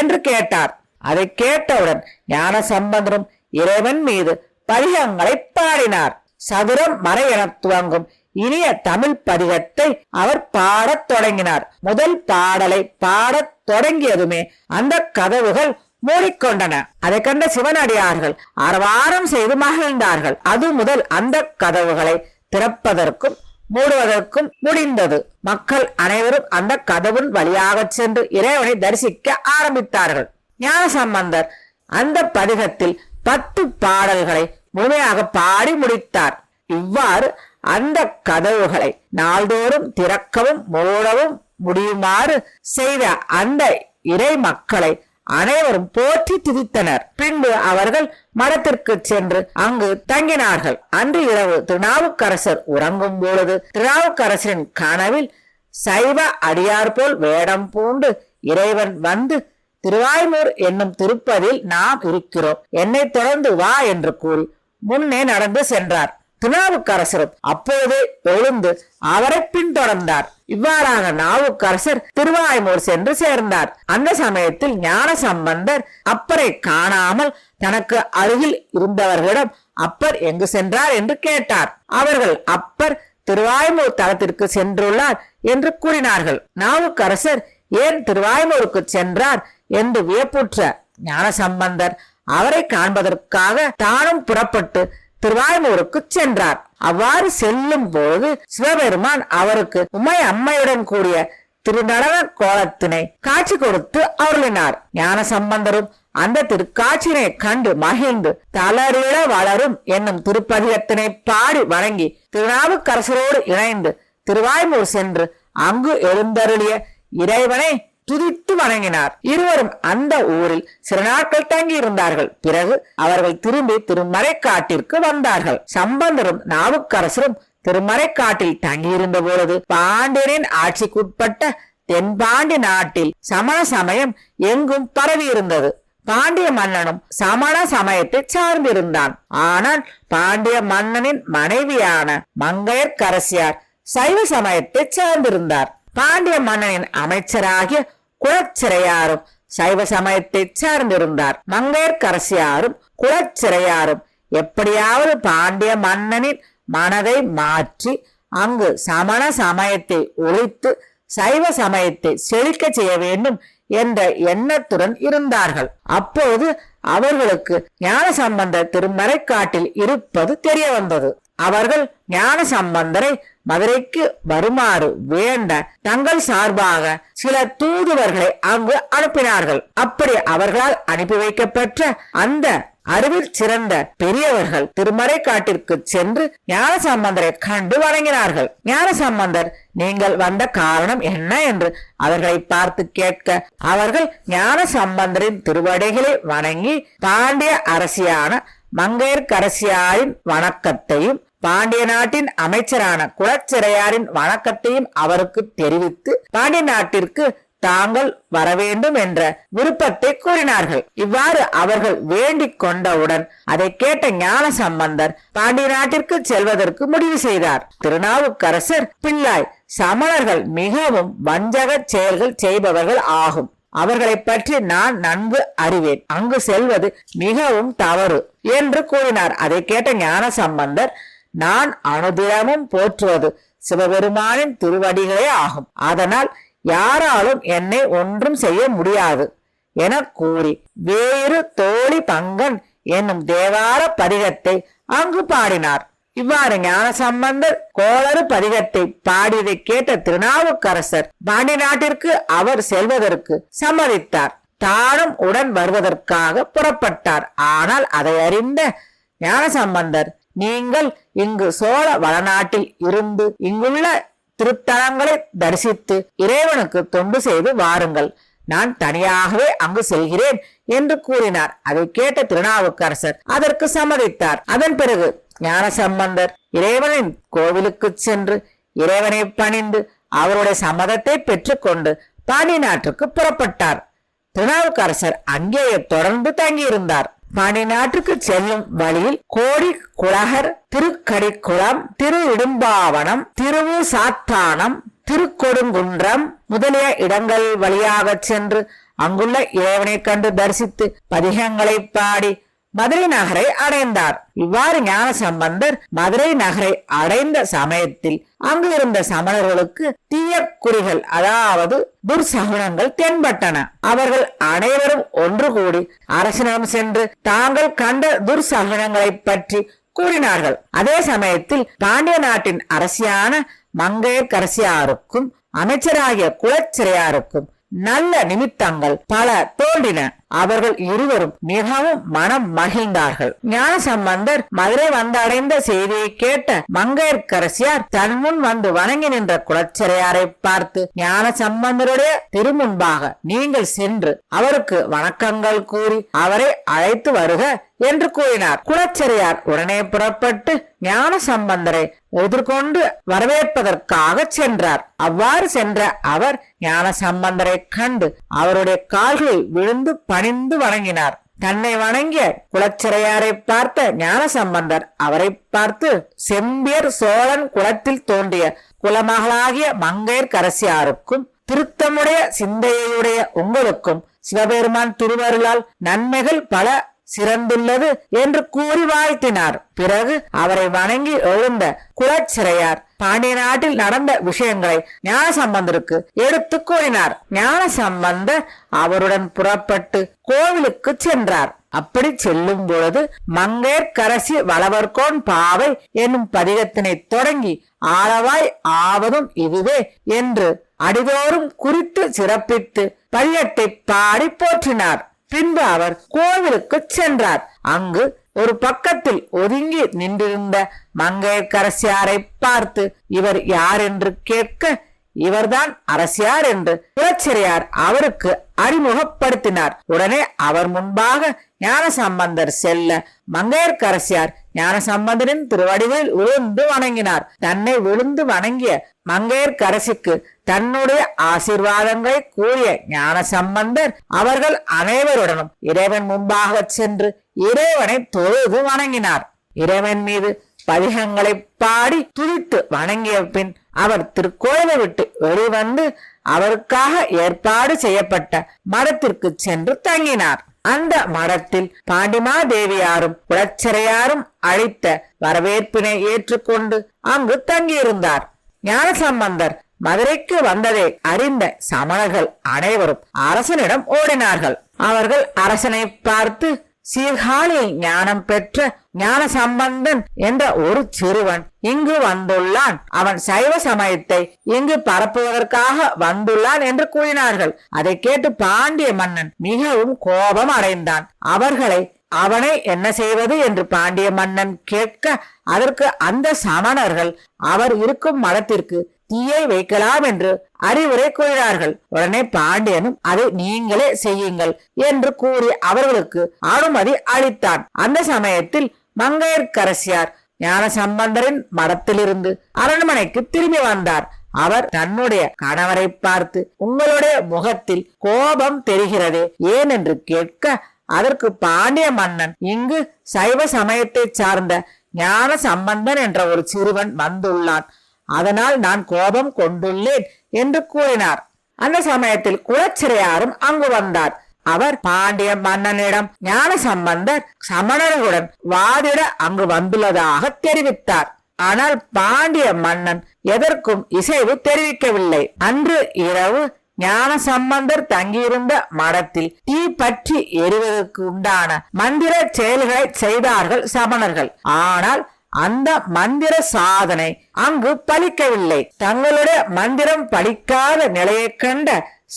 Speaker 1: என்று கேட்டார். அதை கேட்டவுடன் ஞானசம்பந்தரும் இறைவன் மீது பதிகங்களை பாடினார். சதுரம் மறை என துவங்கும் இனிய தமிழ் பதிகத்தை அவர் பாடத் தொடங்கினார். முதல் பாடலை பாடத் தொடங்கியதுமே அந்த கதவுகள் மூடிக்கொண்டன. அதை கண்ட சிவனடியார்கள் ஆரவாரம் செய்து மகிழ்ந்தார்கள். அது முதல் அந்த கதவுகளை திறப்பதற்கும் மூடுவதற்கும் முடிந்தது. மக்கள் அனைவரும் அந்த கதவின் வழியாக சென்று இறைவனை தரிசிக்க ஆரம்பித்தார்கள். ஞானசம்பந்தர் அந்த பதிகத்தில் 10 பாடல்களை முழுமையாக பாடி முடித்தார். இவ்வாறு அந்த கதவுகளை நாள்தோறும் திறக்கவும் மூடவும் முடியுமாறு செய்த அந்த இறை மக்களை அனைவரும் போற்றி துதித்தனர். பின்பு அவர்கள் மடத்திற்கு சென்று அங்கு தங்கினார்கள். அன்று இரவு திருநாவுக்கரசர் உறங்கும் பொழுது திருநாவுக்கரசரின் கனவில் சைவ அடியார் போல் வேடம் பூண்டு இறைவன் வந்து, திருவாய்மூர் என்னும் திருப்பதியில் நாம் இருக்கிறோம், என்னை தொடர்ந்து வா என்று கூறி முன்னே நடந்து சென்றார். திருநாவுக்கரசரும் அப்போதே எழுந்து அவரை பின்தொடர்ந்தார். இவ்வாறாக நாவுக்கரசர் திருவாய்மூர் சென்று சேர்ந்தார். அந்த சமயத்தில் ஞானசம்பந்தர் அப்பரை காணாமல் தனக்கு அருகில் இருந்தவர்களிடம் அப்பர் எங்கு சென்றார் என்று கேட்டார். அவர்கள் அப்பர் திருவாய்மூர் தலத்திற்கு சென்றுள்ளார் என்று கூறினார்கள். நாவுக்கரசர் ஏன் திருவாய்மூருக்கு சென்றார் என்று வியப்புற்ற ஞானசம்பந்தர் அவரை காண்பதற்காக தானும் புறப்பட்டு திருவாய்மூருக்கு சென்றார். அவ்வாறு செல்லும் போது சிவபெருமான் அவருக்கு உமை அம்மையுடன் கூடிய திருநடன கோலத்தினை காட்சி கொடுத்து அருளினார். ஞானசம்பந்தரும் அந்த திருக்காட்சியினை கண்டு மகிழ்ந்து தளரிட வளரும் என்னும் திருப்பதிகத்தினை பாடி வணங்கி திருநாவுக்கரசரோடு இணைந்து திருவாய்மூர் சென்று அங்கு எழுந்தருளிய இறைவனை துதித்து வணங்கினார். இருவரும் அந்த ஊரில் சில நாட்கள் தங்கி இருந்தார்கள். பிறகு அவர்கள் திரும்பி திருமறைக்காட்டிற்கு வந்தார்கள். சம்பந்தரும் நாவுக்கரசரும் திருமறைக்காட்டில் தங்கியிருந்த பொழுது பாண்டியனின் ஆட்சிக்குட்பட்ட தென்பாண்டி நாட்டில் சமண சமயம் எங்கும் பரவி இருந்தது. பாண்டிய மன்னனும் சமண சமயத்தை சார்ந்திருந்தான். ஆனால் பாண்டிய மன்னனின் மனைவியான மங்கையர்க்கரசியார் சைவ சமயத்தை சார்ந்திருந்தார். பாண்டிய மன்னனின் அமைச்சராகிய குலச்சிறையாரும் சைவ சமயத்தை சார்ந்திருந்தார். மங்கையர்க்கரசியாரும் குலச்சிறையாரும் எப்படியாவது பாண்டிய மன்னனின் மனதை மாற்றி அங்கு சமண சமயத்தை ஒழித்து சைவ சமயத்தை செழிக்க செய்ய வேண்டும் என்ற எண்ணத்துடன் இருந்தார்கள். அப்போது அவர்களுக்கு ஞானசம்பந்தர் திருமறைக்காட்டில் இருப்பது தெரிய வந்தது. அவர்கள் ஞானசம்பந்தரை மதுரைக்கு வருமாறு வேண்ட தங்கள் சார்பாக சில தூதுவர்களை அங்கு அனுப்பினார்கள். அப்படி அவர்களால் அனுப்பி வைக்கப்பெற்ற அந்த அறிவில் சிறந்த பெரியவர்கள் திருமறைக்காட்டிற்கு சென்று ஞானசம்பந்தரை கண்டு வணங்கினார்கள். ஞானசம்பந்தர் நீங்கள் வந்த காரணம் என்ன என்று அவர்களை பார்த்து கேட்க அவர்கள் ஞானசம்பந்தரின் திருவடிகளை வணங்கி பாண்டிய அரசியான மங்கையர்க்கரசியாரின் வணக்கத்தையும் பாண்டிய நாட்டின் அமைச்சரான குலச்சிறையாரின் வணக்கத்தையும் அவருக்கு தெரிவித்து பாண்டிய நாட்டிற்கு தாங்கள் வரவேண்டும் என்ற விருப்பத்தை கூறினார்கள். இவ்வாறு அவர்கள் வேண்டிக் கொண்டவுடன் அதை கேட்ட ஞானசம்பந்தர் பாண்டிய நாட்டிற்கு செல்வதற்கு முடிவு செய்தார். திருநாவுக்கரசர் பிள்ளாய், சமணர்கள் மிகவும் வஞ்சக செயல்கள் செய்பவர்கள் ஆகும். அவர்களை பற்றி நான் நன்கு அறிவேன். அங்கு செல்வது மிகவும் தவறு என்று கூறினார். அதை கேட்ட ஞானசம்பந்தர், நான் அனுதினமும் போற்றுவது சிவபெருமானின் திருவடிகளே ஆகும். அதனால் யாராலும் என்னை ஒன்றும் செய்ய முடியாது என கூறி வேறு தோழி பங்கன் என்னும் தேவார பதிகத்தை அங்கு பாடினார். இவ்வாறு ஞானசம்பந்தர் கோளறு பதிகத்தை பாடியதை கேட்ட திருநாவுக்கரசர் பாண்டிய நாட்டிற்கு அவர் செல்வதற்கு சம்மதித்தார். தானும் உடன் வருவதற்காக புறப்பட்டார். ஆனால் அதை அறிந்த ஞானசம்பந்தர், நீங்கள் இங்கு சோழ வளநாட்டில் இருந்து இங்குள்ள திருத்தலங்களை தரிசித்து இறைவனுக்கு தொண்டு செய்து வாருங்கள், நான் தனியாகவே அங்கு செல்கிறேன் என்று கூறினார். அதை கேட்ட திருநாவுக்கரசர் அதற்கு சம்மதித்தார். அதன் பிறகு ஞானசம்பந்தர் இறைவனின் கோவிலுக்கு சென்று இறைவனை பணிந்து அவருடைய சம்மதத்தை பெற்றுக்கொண்டு பாண்டிய நாட்டுக்கு புறப்பட்டார். திருநாவுக்கரசர் அங்கேயே தொடர்ந்து தங்கியிருந்தார். பாண்டிய நாட்டுக்கு செல்லும் வழியில் கோடி குளகர், திருக்கடிக்குளம், திரு இடும்பாவனம், திருவுசாத்தானம், திருக்கொடுங்குன்றம் முதலிய இடங்கள் வழியாக சென்று அங்குள்ள இறைவனை கண்டு தரிசித்து பதிகங்களை பாடி மதுரை நகரை அடைந்தார். இவ்வாறு ஞானசம்பந்தர் மதுரை நகரை அடைந்த சமயத்தில் அங்கு இருந்த சமணர்களுக்கு தீய குறிகள், அதாவது துர்சகுனங்கள் தென்பட்டன. அவர்கள் அனைவரும் ஒன்று கூடி அரசனிடம் சென்று தாங்கள் கண்ட துர்சகுனங்களை பற்றி கூறினார்கள். அதே சமயத்தில் பாண்டிய நாட்டின் அரசியான மங்கையர்க்கரசியாருக்கும் அமைச்சராகிய குலச்சிறையாருக்கும் நல்ல நிமித்தங்கள் பல தோன்றின. அவர்கள் இருவரும் மிகவும் மனம் மகிழ்ந்தார்கள். ஞானசம்பந்தர் மதுரை வந்தடைந்த செய்தியை கேட்ட மங்கையர்க்கரசியார் தன் முன் வந்து வணங்கி நின்ற குலச்சிறையாரை பார்த்து, ஞானசம்பந்தருடைய திருமுன்பாக நீங்கள் சென்று அவருக்கு வணக்கங்கள் கூறி அவரை அழைத்து வருக என்று கூறினார். குலச்சிறையார் உடனே புறப்பட்டு ஞானசம்பந்தரை எதிர்கொண்டு வரவேற்பதற்காக சென்றார். அவ்வாறு சென்ற அவர் ஞானசம்பந்தரை கண்டு அவருடைய கால்களில் விழுந்து பணிந்து வணங்கினார். தன்னை வணங்கிய குலச்சிறையாரை பார்த்த ஞானசம்பந்தர் அவரை பார்த்து, செம்பியர் சோழன் குலத்தில் தோன்றிய குலமகளாகிய மங்கையர்க்கரசியாருக்கும் திருத்தமுடைய சிந்தையுடைய உங்களுக்கும் சிவபெருமான் திருவருளால் நன்மைகள் பல சிறந்துள்ளது என்று கூறி வாழ்த்தினார். பிறகு அவரை வணங்கி எழுந்த குலச்சிறையார் பாண்டிய நாட்டில் நடந்த விஷயங்களை ஞானசம்பந்தருக்கு எடுத்து கூறினார். ஞானசம்பந்தர் அவருடன் புறப்பட்டு கோவிலுக்கு சென்றார். அப்படி செல்லும் பொழுது மங்கையர்க்கரசி வளவர்கோன் பாவை என்னும் பதிகத்தினை தொடங்கி ஆளவாய் ஆவதும் இதுவே என்று அடிதோறும் குறித்து சிறப்பித்து பதிகத்தை பாடி போற்றினார். பின்பு அவர் கோவிலுக்கு சென்றார். அங்கு ஒரு பக்கத்தில் ஒதுங்கி நின்றிருந்த மங்கையர்க்கரசியாரை பார்த்து இவர் யார் என்று கேட்க, இவர்தான் அரசியார் என்று குலச்சிறையார் அவருக்கு அறிமுகப்படுத்தினார். உடனே அவர் முன்பாக ஞானசம்பந்தர் செல்ல மங்கையர்க்கரசியார் ஞானசம்பந்தரின் திருவடிகளில் விழுந்து வணங்கினார். தன்னை விழுந்து வணங்கிய மங்கையர்க்கரசிக்கு தன்னுடைய ஆசீர்வாதங்களை கூறிய ஞானசம்பந்தர் அவர்கள் அனைவருடனும் இறைவன் முன்பாக சென்று இறைவனை தொழுது வணங்கினார். இறைவன் மீது பதிகங்களை பாடி துதித்து வணங்கிய பின் அவர் திருக்கோயிலை விட்டு வெளிவந்து அவருக்காக ஏற்பாடு செய்யப்பட்ட மடத்திற்கு சென்று தங்கினார். அந்த மடத்தில் பாண்டிமாதேவியாரும் குலச்சிறையாரும் அளித்த வரவேற்பினை ஏற்றுக்கொண்டு அங்கு தங்கியிருந்தார். ஞானசம்பந்தர் மதுரைக்கு வந்ததை அறிந்த சமணர்கள் அனைவரும் அரசனிடம் ஓடினார்கள். அவர்கள் அரசனை பார்த்து, சீர்காழியில் ஞானம் பெற்ற ஞானசம்பந்தன் என்ற ஒரு சிறுவன் இங்கு வந்துள்ளான். அவன் சைவ சமயத்தை இங்கு பரப்புவதற்காக வந்துள்ளான் என்று கூறினார்கள். அதை கேட்டு பாண்டிய மன்னன் மிகவும் கோபம் அடைந்தான். அவனை என்ன செய்வது என்று பாண்டிய மன்னன் கேட்க, அதற்கு அந்த சமணர்கள் அவர் இருக்கும் மடத்திற்கு தீயை வைக்கலாம் என்று அறிவுரை கூறினார்கள். உடனே பாண்டியனும் அதை நீங்களே செய்யுங்கள் என்று கூறி அவர்களுக்கு அனுமதி அளித்தான். அந்த சமயத்தில் மங்கையர்க்கரசியார் ஞானசம்பந்தரின் மடத்திலிருந்து அரண்மனைக்கு திரும்பி வந்தார். அவர் தன்னுடைய கணவரை பார்த்து, உங்களுடைய முகத்தில் கோபம் தெரிகிறதே, ஏன் என்று கேட்க, அதற்கு பாண்டிய மன்னன், இங்கு சைவ சமயத்தை சார்ந்த ஞானசம்பந்தன் என்ற ஒரு சிறுவன் வந்துள்ளான், அதனால் நான் கோபம் கொண்டுள்ளேன் என்று கூறினார். அந்த சமயத்தில் குலச்சிறையாரும் அங்கு வந்தார். அவர் பாண்டிய மன்னனிடம் ஞானசம்பந்தர் சமணர்களுடன் வாதிட அங்கு வந்துள்ளதாக தெரிவித்தார். ஆனால் பாண்டிய மன்னன் எதற்கும் இசைவு தெரிவிக்கவில்லை. அன்று இரவு ஞானசம்பந்தர் தங்கியிருந்த மடத்தில் தீ பற்றி எரிவதற்கு உண்டான மந்திர செயல்களை செய்தார்கள் சமணர்கள். ஆனால் அந்த மந்திர சாதனை அங்கு பலிக்கவில்லை. தங்களுடைய மந்திரம் பலிக்காத நிலையை கண்ட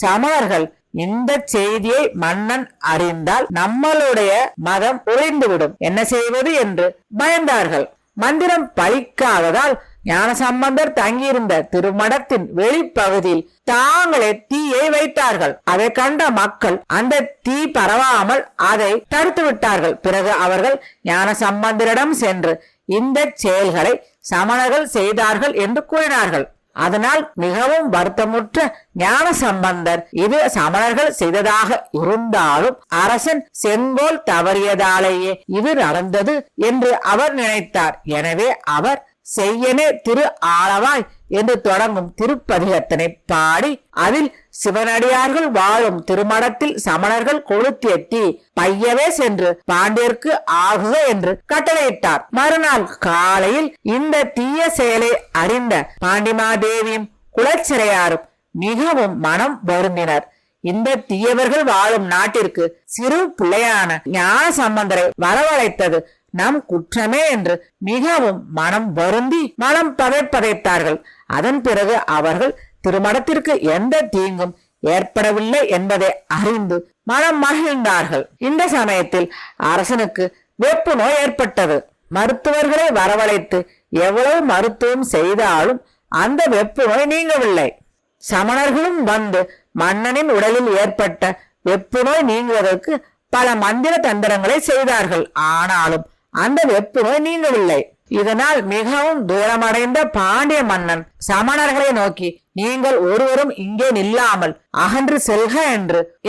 Speaker 1: சமணர்கள், இந்த செய்தியை மன்னன் அறிந்தால் நம்மளுடைய மதம் ஒழிந்துவிடும், என்ன செய்வது என்று பயந்தார்கள். மந்திரம் பலிக்காததால் ஞானசம்பந்தர் தங்கியிருந்த திருமடத்தின் வெளிப்பகுதியில் தாங்களே தீயை வைத்தார்கள். அதை கண்ட மக்கள் அந்த தீ பரவாமல் அதை தடுத்து விட்டார்கள். பிறகு அவர்கள் ஞானசம்பந்தரிடம் சென்று இந்த செயல்களை சமணர்கள் செய்தார்கள் என்று கூறினார்கள். அதனால் மிகவும் வருத்தமுற்ற ஞான சம்பந்தர் இது சமணர்கள் செய்ததாக இருந்தாலும் அரசன் செங்கோல் தவறியதாலேயே இது நடந்தது என்று அவர் நினைத்தார். எனவே அவர் செய்யனே திரு ஆளவாய் என்று தொடங்கும் திருப்பதிகத்தினை பாடி அதில் சிவனடியார்கள் வாழும் திருமணத்தில் சமணர்கள் கொளுத்திய தீ பையவே சென்று பாண்டியர்க்கு ஆகுக என்று கட்டளையிட்டார். மறுநாள் காலையில் இந்த தீய செயலை அறிந்த பாண்டிமாதேவியும் குலச்சிறையாரும் மிகவும் மனம் வருந்தினர். இந்த தீயவர்கள் வாழும் நாட்டிற்கு சிறு பிள்ளையான ஞான சம்பந்தரை வரவழைத்தது நம் குற்றமே என்று மிகவும் மனம் வருந்தி மனம் பதைத்தார்கள். அதன் பிறகு அவர்கள் திருமணத்திற்கு எந்த தீங்கும் ஏற்படவில்லை என்பதை அறிந்து மனம் மகிழ்ந்தார்கள். இந்த சமயத்தில் அரசனுக்கு வெப்பு நோய் ஏற்பட்டது. மருத்துவர்களை வரவழைத்து எவ்வளவு மருத்துவம் செய்தாலும் அந்த வெப்பு நோய் நீங்கவில்லை. சமணர்களும் வந்து மன்னனின் உடலில் ஏற்பட்ட வெப்பு நோய் நீங்குவதற்கு பல மந்திர தந்திரங்களை செய்தார்கள். ஆனாலும் அந்த வெப்பு நோய் நீங்கவில்லை. இதனால் மிகவும் தூரமடைந்த பாண்டிய மன்னன் சமணர்களை நோக்கி, நீங்கள் ஒருவரும் இங்கே நில்லாமல் அகன்று செல்க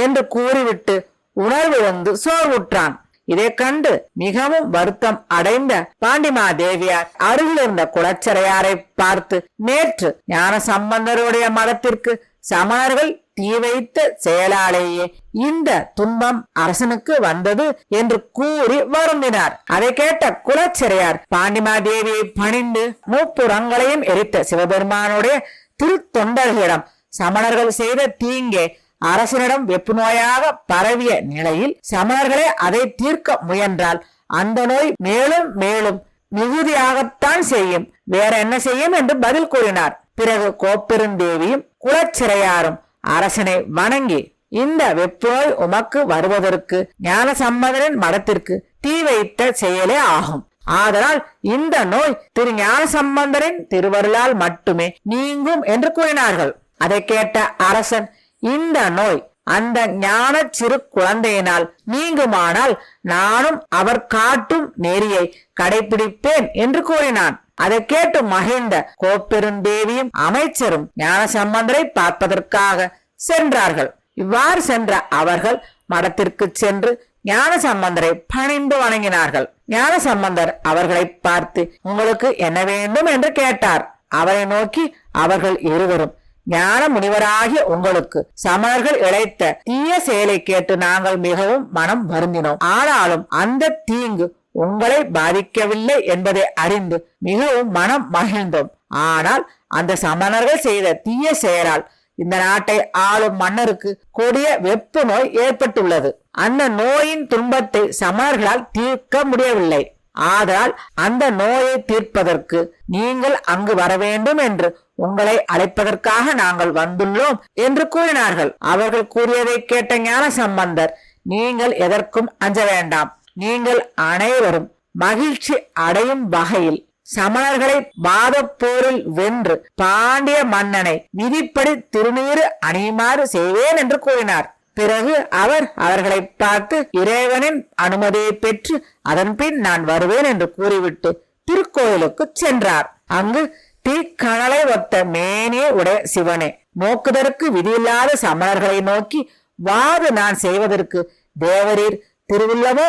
Speaker 1: என்று கூறிவிட்டு உணர்விழந்து சோர்வுற்றான். இதை கண்டு மிகவும் வருத்தம் அடைந்த பாண்டிமாதேவியார் அருகில் இருந்த குலச்சிறையாரை பார்த்து, நேற்று ஞான சம்பந்தருடைய மதத்திற்கு சமணர்கள் தீ வைத்த செயலாலேயே இந்த துன்பம் அரசனுக்கு வந்தது என்று கூறி வருந்தினார். அதை கேட்ட குலச்சிறையார் பாண்டிமாதேவியை பணிந்து மூப்புறங்களையும் எரித்த சிவபெருமானுடைய திருத்தொண்டர்களிடம் சமணர்கள் செய்த தீங்கே அரசனிடம் வெப்பு நோயாக பரவிய நிலையில் சமணர்களே அதை தீர்க்க முயன்றால் அந்த நோய் மேலும் மேலும் மிகுதியாகத்தான் செய்யும், வேற என்ன செய்யும் என்று பதில் கூறினார். பிறகு கோப்பெருந்தேவியும் குலச்சிறையாரும் அரசனை வணங்கி, இந்த வெப்பு நோய் உமக்கு வருவதற்கு ஞான சம்பந்தரின் மடத்திற்கு தீ வைத்த செயலே ஆகும். ஆதலால் இந்த நோய் திரு ஞான சம்பந்தரின் திருவருளால் மட்டுமே நீங்கும் என்று கூறினார்கள். அதை கேட்ட அரசன், இந்த நோய் அந்த ஞான சிறு குழந்தையினால் நீங்குமானால் நானும் அவர் காட்டும் நெறியை கடைபிடிப்பேன் என்று கூறினான். அதை கேட்டு மகிழ்ந்த கோப்பெருந்தேவியும் அமைச்சரும் ஞான சம்பந்தரை பார்ப்பதற்காக சென்றார்கள். இவ்வாறு சென்ற அவர்கள் மடத்திற்கு சென்று ஞான சம்பந்தரை பணிந்து வணங்கினார்கள். ஞான சம்பந்தர் அவர்களை பார்த்து, உங்களுக்கு என்ன வேண்டும் என்று கேட்டார். அவரை நோக்கி அவர்கள் இருவரும், ஞான முனிவராகிய உங்களுக்கு சமணர்கள் இழைத்த தீய செயலை கேட்டு நாங்கள் மிகவும் மனம் வருந்தினோம். ஆனாலும் அந்த தீங்கு உங்களை பாதிக்கவில்லை என்பதை அறிந்து மிகவும் மனம் மகிழ்ந்தோம். ஆனால் அந்த சமணர்கள் செய்த தீய செயலால் இந்த நாட்டை ஆளும் மன்னருக்கு கொடிய வெப்பு நோய் ஏற்பட்டுள்ளது. அந்த நோயின் துன்பத்தை சமணர்களால் தீர்க்க முடியவில்லை. ஆதலால் அந்த நோயை தீர்ப்பதற்கு நீங்கள் அங்கு வர வேண்டும் என்று உங்களை அழைப்பதற்காக நாங்கள் வந்துள்ளோம் என்று கூறினார்கள். அவர்கள் கூறியதை கேட்ட ஞான சம்பந்தர், நீங்கள் எதற்கும் அஞ்ச வேண்டாம், நீங்கள் அனைவரும் மகிழ்ச்சி அடையும் வகையில் சமணர்களை வாதப் போரில் வென்று பாண்டிய மன்னனை விதிப்படி திருநீறு அணியுமாறு செய்வேன் என்று கூறினார். பிறகு அவர் அவர்களை பார்த்து, இறைவனின் அனுமதியை பெற்று அதன் பின் நான் வருவேன் என்று கூறிவிட்டு திருக்கோயிலுக்கு சென்றார். அங்கு தீக்கணலை ஒத்த மேனியே உடைய சிவனே, நோக்குதற்கு விதியில்லாத சமணர்களை நோக்கி, வாது நான் செய்வதற்கு தேவரீர் திருவுள்ளமோ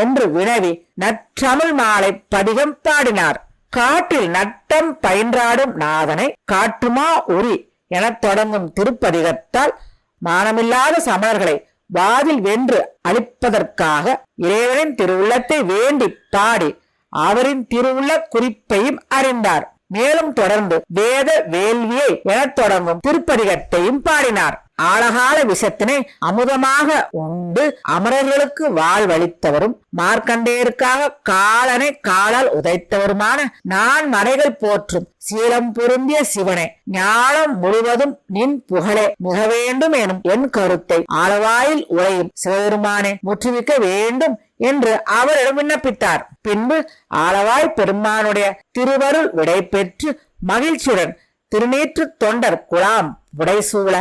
Speaker 1: என்று வினவி நற்றமிழ் மாலை பதிகம் பாடினார். காட்டில் நட்டம் பயின்றாடும் நாதனை காட்டுமா உரி என தொடங்கும் திருப்பதிகத்தால் மானமில்லாத சமணர்களை வாதில் வென்று அழிப்பதற்காக இறைவனின் திருவுள்ளத்தை வேண்டி பாடி அவரின் திருவுள்ள குறிப்பையும் அறிந்தார். மேலும் தொடர்ந்து வேத வேள்வியை என தொடங்கும் திருப்பதிகத்தையும் பாடினார். ஆழகால விஷத்தினை அமுதமாக உண்டு அமரர்களுக்கு வாழ்வளித்தவரும் மார்க்கண்டேயருக்காக காலனை காலால் உதைத்தவருமான நான் மறைகள் போற்றும் சீலம் பொருந்திய சிவனே, ஞானம் முழுவதும் நின் புகழே மிக வேண்டும் எனும் என் கருத்தை ஆளவாயில் உரையும் சிவபெருமானே முற்றுவிக்க வேண்டும் என்று அவரிடம் விண்ணப்பித்தார். பின்பு ஆளவாய் பெருமானுடைய திருவருள் விடை பெற்று மகிழ்ச்சியுடன் திருநீற்று தொண்டர் குலாம் புடைசூழ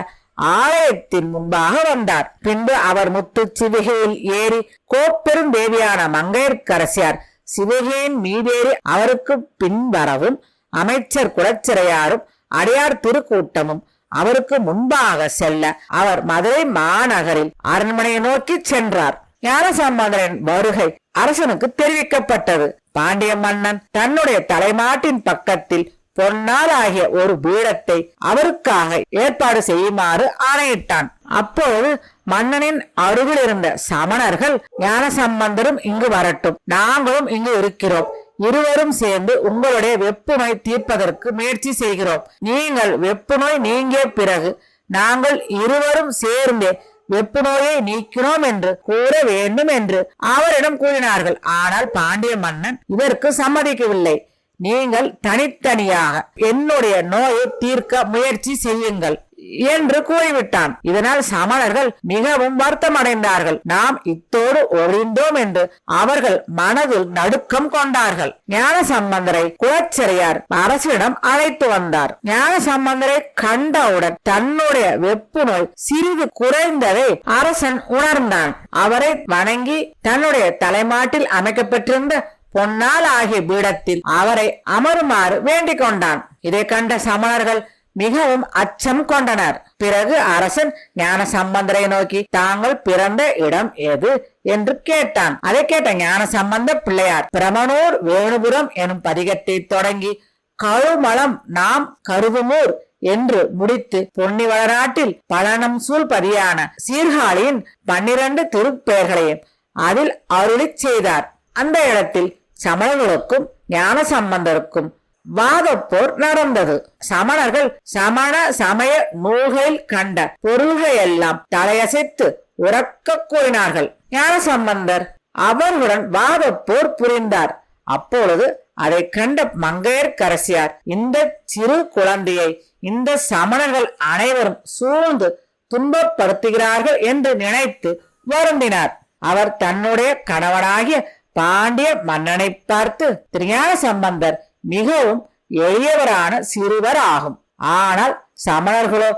Speaker 1: ஆலயத்தின் முன்பாக வந்தார். பின்பு அவர் முத்து சிவிகையில் ஏறி கோப்பெரும் தேவியான மங்கையர்க்கரசியார் சிவகேன் மீதேறி அவருக்கு பின்வரவும் அமைச்சர் குலச்சிறையாரும் அடியார் திருக்கூட்டமும் அவருக்கு முன்பாக செல்ல அவர் மதுரை மாநகரில் அரண்மனையை நோக்கி சென்றார். ஞானசம்பந்தரின் வருகை அரசனுக்கு தெரிவிக்கப்பட்டது. பாண்டிய மன்னன் தன்னுடைய தலைமாட்டின் பக்கத்தில் பொன்னால் ஆகிய ஒரு பீடத்தை அவருக்காக ஏற்பாடு செய்யுமாறு ஆணையிட்டான். அப்போது மன்னனின் அருகில் இருந்த சமணர்கள், ஞானசம்பந்தரும் இங்கு வரட்டும், நாங்களும் இங்கு இருக்கிறோம், இருவரும் சேர்ந்து உங்களுடைய வெப்பு நோய் தீர்ப்பதற்கு முயற்சி செய்கிறோம். நீங்கள் வெப்பு நோய் நீங்கிய பிறகு நாங்கள் இருவரும் சேர்ந்து வெப்பு நோயை நீக்கினோம் என்று கூற வேண்டும் என்று அவரிடம் கூறினார்கள். ஆனால் பாண்டிய மன்னன் இதற்கு சம்மதிக்கவில்லை. நீங்கள் தனித்தனியாக என்னுடைய நோயை தீர்க்க முயற்சி செய்யுங்கள் என்று கூறிவிட்டான். இதனால் சமணர்கள் மிகவும் வருத்தம் அடைந்தார்கள். நாம் இத்தோடு ஒழிந்தோம் என்று அவர்கள் மனதில் நடுக்கம் கொண்டார்கள். ஞானசம்பந்தரை குலச்சிறையார் அரசிடம் அழைத்து வந்தார். ஞானசம்பந்தரை கண்டவுடன் தன்னுடைய வெப்பு நோய் சிறிது குறைந்ததை அரசன் உணர்ந்தான். அவரை வணங்கி தன்னுடைய தலைமாட்டில் அமைக்கப்பட்டிருந்த பொன்னால் ஆகிய பீடத்தில் அவரை அமருமாறு வேண்டிக் கொண்டான். இதை கண்ட சமணர்கள் மிகவும் அச்சம் கொண்டனர். பிறகு அரசன் ஞானசம்பந்தரை நோக்கி தாங்கள் பிறந்த இடம் எது என்று கேட்டான். அதை கேட்ட ஞானசம்பந்த பிள்ளையார் பிரமனூர் வேணுபுரம் எனும் பதிகத்தை தொடங்கி கழுமலம் நாம் கருதுமூர் என்று முடித்து பொன்னி வளநாட்டில் பழனம் சூழ் பதியான சீர்காழியின் 12 திருப்பெயர்களையும் அதில் அருளி செய்தார். அந்த இடத்தில் சமணர்களுக்கும் ஞானசம்பந்தருக்கும் வாதப்போர் நடந்தது. சமணர்கள் சமண சமய நூல்களில் கண்ட பொருள்களையெல்லாம் தலையசைத்து உறக்க கூறினார்கள். ஞானசம்பந்தர் அவர்களுடன் வாதப்போர் புரிந்தார். அப்பொழுது அதை கண்ட மங்கையர்க்கரசியார் இந்த சிறு குழந்தையை இந்த சமணர்கள் அனைவரும் சூழ்ந்து துன்பப்படுத்துகிறார்கள் என்று நினைத்து வருந்தினார். அவர் தன்னுடைய கணவனாகிய பாண்டிய மன்னனை பார்த்து, ஞானசம்பந்தர் மிகவும் எளியவரான சிறுவர் ஆகும், ஆனால் சமணர்களோ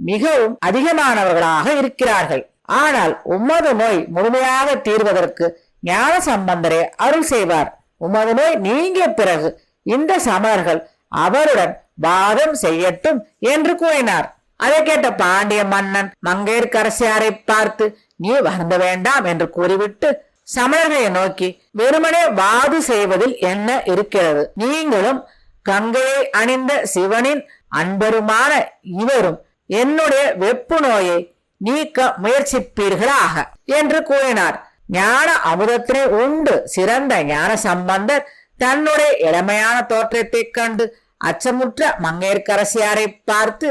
Speaker 1: மிகவும் அதிகமானவர்களாக இருக்கிறார்கள். ஆனால் உமது நோய் முழுமையாக தீர்வதற்கு ஞானசம்பந்தரே அருள் செய்வார். உமது நோய் நீங்கிய பிறகு இந்த சமணர்கள் அவருடன் வாதம் செய்யட்டும் என்று கூறினார். அதை கேட்ட பாண்டிய மன்னன் மங்கையர்க்கரசியாரை பார்த்து, நீ வருந்த வேண்டாம் என்று கூறிவிட்டு சமணர்களை நோக்கி, வெறுமனே வாது செய்வதில் என்ன இருக்கிறது? நீங்களும் கங்கையை அணிந்த சிவனின் அன்பருமான இவரும் என்னுடைய வெப்பு நோயை நீக்க முயற்சிப்பீர்களாக என்று கூறினார். ஞான அமுதத்தினை உண்டு சிறந்த ஞானசம்பந்தர் தன்னுடைய இளமையான தோற்றத்தை கண்டு அச்சமுற்ற மங்கையர்க்கரசியாரை பார்த்து,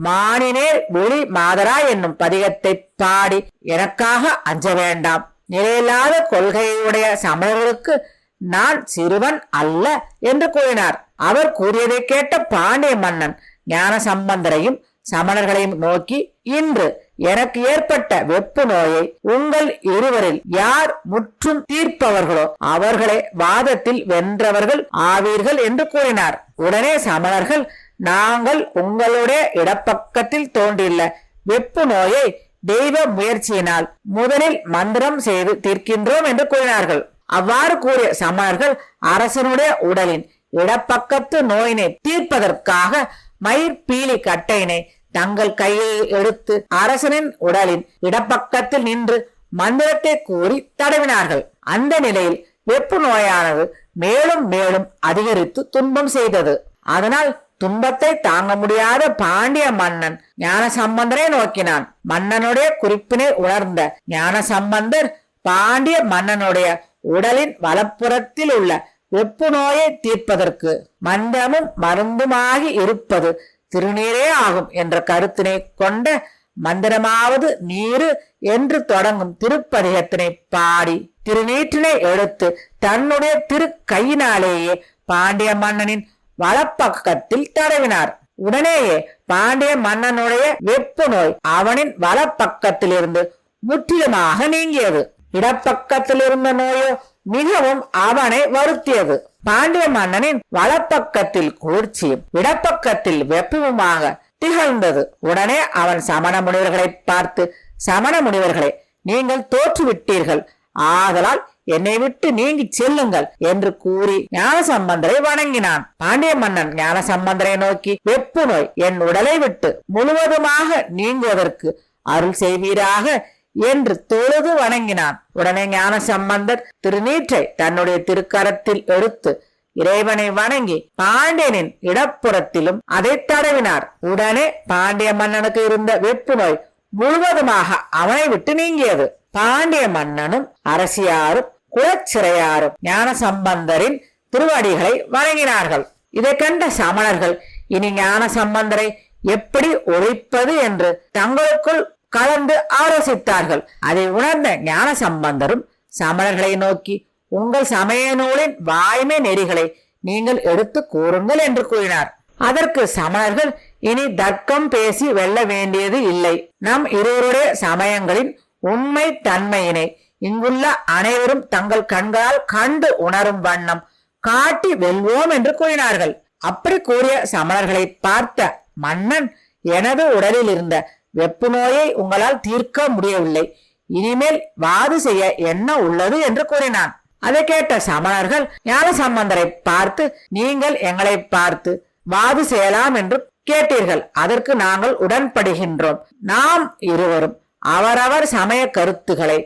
Speaker 1: மானினேர் ஒளி மாதரா என்னும் பதிகத்தை பாடி எனக்காக அஞ்ச வேண்டாம். நிலையில்லாத கொள்கையுடைய சமணர்களுக்கு நான் சிறுவன் அல்ல என்று கூறினார். அவர் கூறியதை கேட்ட பாண்டிய மன்னன் ஞானசம்பந்தரையும் சமணர்களையும் நோக்கி, இன்று எனக்கு ஏற்பட்ட வெப்பு நோயை உங்கள் இருவரில் யார் முற்றும் தீர்ப்பவர்களோ அவர்களை வாதத்தில் வென்றவர்கள் ஆவீர்கள் என்று கூறினார். உடனே சமணர்கள், நாங்கள் உங்களுடைய இடப்பக்கத்தில் தோன்றியுள்ள வெப்பு நோயை தெய்வ முயற்சியினால் முதலில் மந்திரம் செய்து தீர்க்கின்றோம் என்று கூறினார்கள். அவ்வாறு கூறிய சமணர்கள் அரசனுடைய உடலின் இடப்பக்கத்து நோயினை தீர்ப்பதற்காக மயிர்பீலி கட்டையினை தங்கள் கையில் எடுத்து அரசனின் உடலின் இடப்பக்கத்தில் நின்று மந்திரத்தை கூறி தடவினார்கள். அந்த நிலையில் வெப்பு நோயானது மேலும் மேலும் அதிகரித்து துன்பம் செய்தது. அதனால் துன்பத்தை தாங்க முடியாத பாண்டிய மன்னன் ஞானசம்பந்தரை நோக்கினான். மன்னனுடைய குறிப்பினை உணர்ந்த ஞானசம்பந்தர் பாண்டிய மன்னனுடைய உடலின் வலப்புறத்தில் உள்ள வெப்பு நோயை தீர்ப்பதற்கு மந்திரமும் மருந்துமாகி இருப்பது திருநீரே ஆகும் என்ற கருத்தினை கொண்ட மந்திரமாவது நீரு என்று தொடங்கும் திருப்பதிகத்தினை பாடி திருநீற்றினை எடுத்து தன்னுடைய திரு கையினாலேயே பாண்டிய மன்னனின் வலப்பக்கத்தில் தடவினார். உடனேயே பாண்டிய மன்னனுடைய வெப்பு நோய் அவனின் வலப்பக்கத்திலிருந்து முற்றிலுமாக நீங்கியது. இடப்பக்கத்தில் இருந்த நோயோ மிகவும் அவனை வருத்தியது. பாண்டிய மன்னனின் வலப்பக்கத்தில் குளிர்ச்சியும் இடப்பக்கத்தில் வெப்பமுமாக திகழ்ந்தது. உடனே அவன் சமண முனிவர்களை பார்த்து, சமண முனிவர்களே, நீங்கள் தோற்றுவிட்டீர்கள், ஆதலால் என்னை விட்டு நீங்கி செல்லுங்கள் என்று கூறி ஞானசம்பந்தரை வணங்கினான். பாண்டிய மன்னன் ஞானசம்பந்தரை நோக்கி, வெப்பு நோய் என் உடலை விட்டு முழுவதுமாக நீங்குவதற்கு அருள் செய்வீராக என்று தொழுது வணங்கினான். உடனே ஞானசம்பந்தர் திருநீற்றை தன்னுடைய திருக்கரத்தில் எடுத்து இறைவனை வணங்கி பாண்டியனின் இடப்புறத்திலும் அதை தடவினார். உடனே பாண்டிய மன்னனுக்கு இருந்த வெப்பு நோய் முழுவதுமாக அவனை விட்டு நீங்கியது. பாண்டிய மன்னனும் அரசியாரும் குலச்சிறையாரும் ஞானசம்பந்தரின் திருவடிகளை வணங்கினார்கள். இதை கண்ட சமணர்கள் இனி ஞானசம்பந்தரை எப்படி ஒழிப்பது என்று தங்களுக்குள் கலந்து ஆலோசித்தார்கள். அதை உணர்ந்த ஞானசம்பந்தரும் சமணர்களை நோக்கி, உங்கள் சமய நூலின் வாய்மை நெறிகளை நீங்கள் எடுத்து கூறுங்கள் என்று கூறினார். அதற்கு சமணர்கள், இனி தர்க்கம் பேசி வெல்ல வேண்டியது இல்லை. நம் இருவருடைய சமயங்களின் உண்மை தன்மையினை இங்குள்ள அனைவரும் தங்கள் கண்களால் கண்டு உணரும் வண்ணம் காட்டி வெல்வோம் என்று கூறினார்கள். அப்படி கூறிய சமணர்களை பார்த்த மன்னன், எனது உடலில் இருந்த வெப்பு நோயை உங்களால் தீர்க்க முடியவில்லை, இனிமேல் வாது செய்ய என்ன உள்ளது என்று கூறினான். அதை கேட்ட சமணர்கள் ஞானசம்பந்தரை பார்த்து, நீங்கள் எங்களை பார்த்து வாது செய்யலாம் என்று கேட்டீர்கள், அதற்கு நாங்கள் உடன்படுகின்றோம். நாம் இருவரும் அவரவர் சமய கருத்துக்களை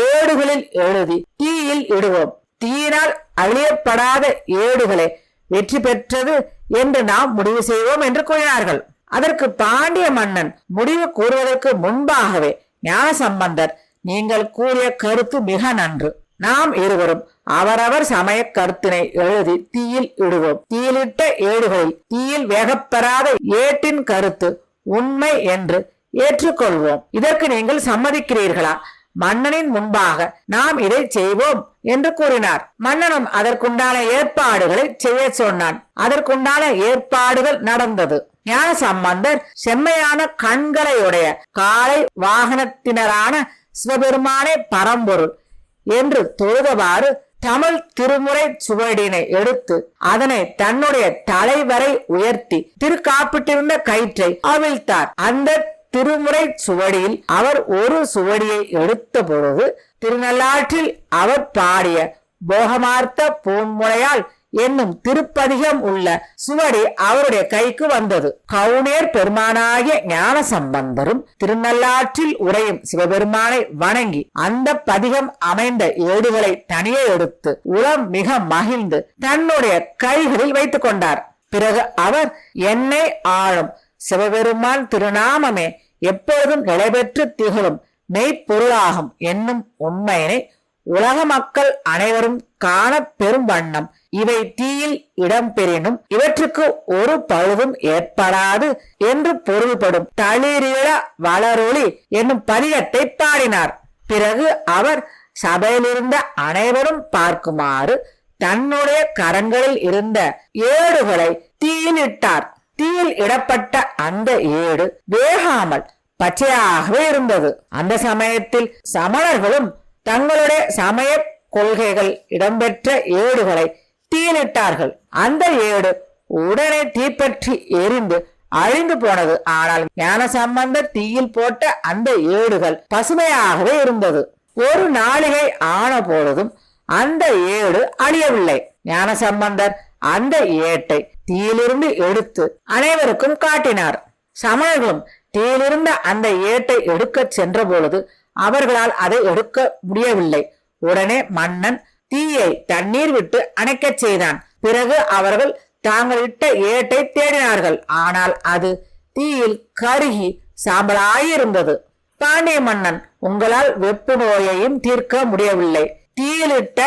Speaker 1: ஏடுகளில் எழுதி தீயில் இடுவோம். தீயினால் அழியப்படாத ஏடுகளை வெற்றி பெற்றது என்று நாம் முடிவு செய்வோம் என்று கூறினார்கள். அதற்கு பாண்டிய மன்னன் முடிவு கூறுவதற்கு முன்பாகவே ஞானசம்பந்தர், நீங்கள் கூறிய கருத்து மிக நன்று. நாம் இருவரும் அவரவர் சமய கருத்தினை எழுதி தீயில் இடுவோம். தீயிலிட்ட ஏடுகளில் தீயில் வேகப்பெறாத ஏட்டின் கருத்து உண்மை என்று ஏற்றுக்கொள்வோம். இதற்கு நீங்கள் சம்மதிக்கிறீர்களா? மன்னனின் முன்பாக நாம் இதை செய்வோம் என்று கூறினார். மன்னனும் அதற்குண்டான ஏற்பாடுகளை செய்ய சொன்னான். அதற்குண்டான ஏற்பாடுகள் நடந்தது. ஞானசம்பந்தர் செம்மையான கண்களையுடைய காளை வாகனத்தினரான சிவபெருமானே பரம்பொருள் என்று தொழுதவாறு தமிழ் திருமுறை சுவடினை எடுத்து அதனை தன்னுடைய தலைவரை உயர்த்தி திருக்காப்பிட்டிருந்த கயிற்றை அவிழ்த்தார். அந்த திருமுறை சுவடியில் அவர் ஒரு சுவடியை எடுத்த பொழுது திருநள்ளாற்றில் அவர் பாடிய போகமார்த்த பூன்முளையால் என்னும் திருப்பதிகம் உள்ள சுவடி அவருடைய கைக்கு வந்தது. கவுனேர் பெருமானாகிய ஞானசம்பந்தரும் திருநள்ளாற்றில் உரையும் சிவபெருமானை வணங்கி அந்த பதிகம் அமைந்த ஏடுகளை தனியே எடுத்து உளம் மிக மகிழ்ந்து தன்னுடைய கைகளில் வைத்துக் கொண்டார். பிறகு அவர், என்னை ஆளும் சிவபெருமான் திருநாமமே எப்பொழுதும் நிலைபெற்று திகழும் மெய்ப்பொருளாகும் என்னும் உண்மையினை உலக மக்கள் அனைவரும் காண பெரும் வண்ணம் இவை தீயில் இடம்பெறினும் இவற்றுக்கு ஒரு பழுதும் ஏற்படாது என்று பொருள்படும் தளிரிழ வளரொளி என்னும் பதிகத்தை பாடினார். பிறகு அவர் சபையிலிருந்த அனைவரும் பார்க்குமாறு தன்னுடைய கரங்களில் இருந்த ஏடுகளை தீயில் இட்டார். தீயில் இடப்பட்ட அந்த ஏடு வேகாமல் பச்சையாகவே இருந்தது. அந்த சமயத்தில் சமணர்களும் தங்களுடைய சமய கொள்கைகள் இடம்பெற்ற ஏடுகளை தீயிலிட்டார்கள். அந்த ஏடு உடனே தீப்பற்றி எரிந்து அழிந்து போனது. ஆனால் ஞானசம்பந்தர் தீயில் போட்ட அந்த ஏடுகள் பசுமையாகவே இருந்தது. ஒரு நாளிகை ஆன பொழுதும் அந்த ஏடு அழியவில்லை. ஞானசம்பந்தர் அந்த ஏட்டை தீயிலிருந்து எடுத்து அனைவருக்கும் காட்டினார். சமணர்களும் தீயிலிருந்த அந்த ஏட்டை எடுக்க சென்ற பொழுது அவர்களால் அதை எடுக்க முடியவில்லை. உடனே மன்னன் தீயை தண்ணீர் விட்டு அணைக்க செய்தான். பிறகு அவர்கள் தாங்கள் இட்ட ஏட்டை தேடினார்கள். ஆனால் அது தீயில் கருகி சாம்பலாயிருந்தது. பாண்டிய மன்னன், உங்களால் வெப்பு நோயையும் தீர்க்க முடியவில்லை, தீயிலிட்ட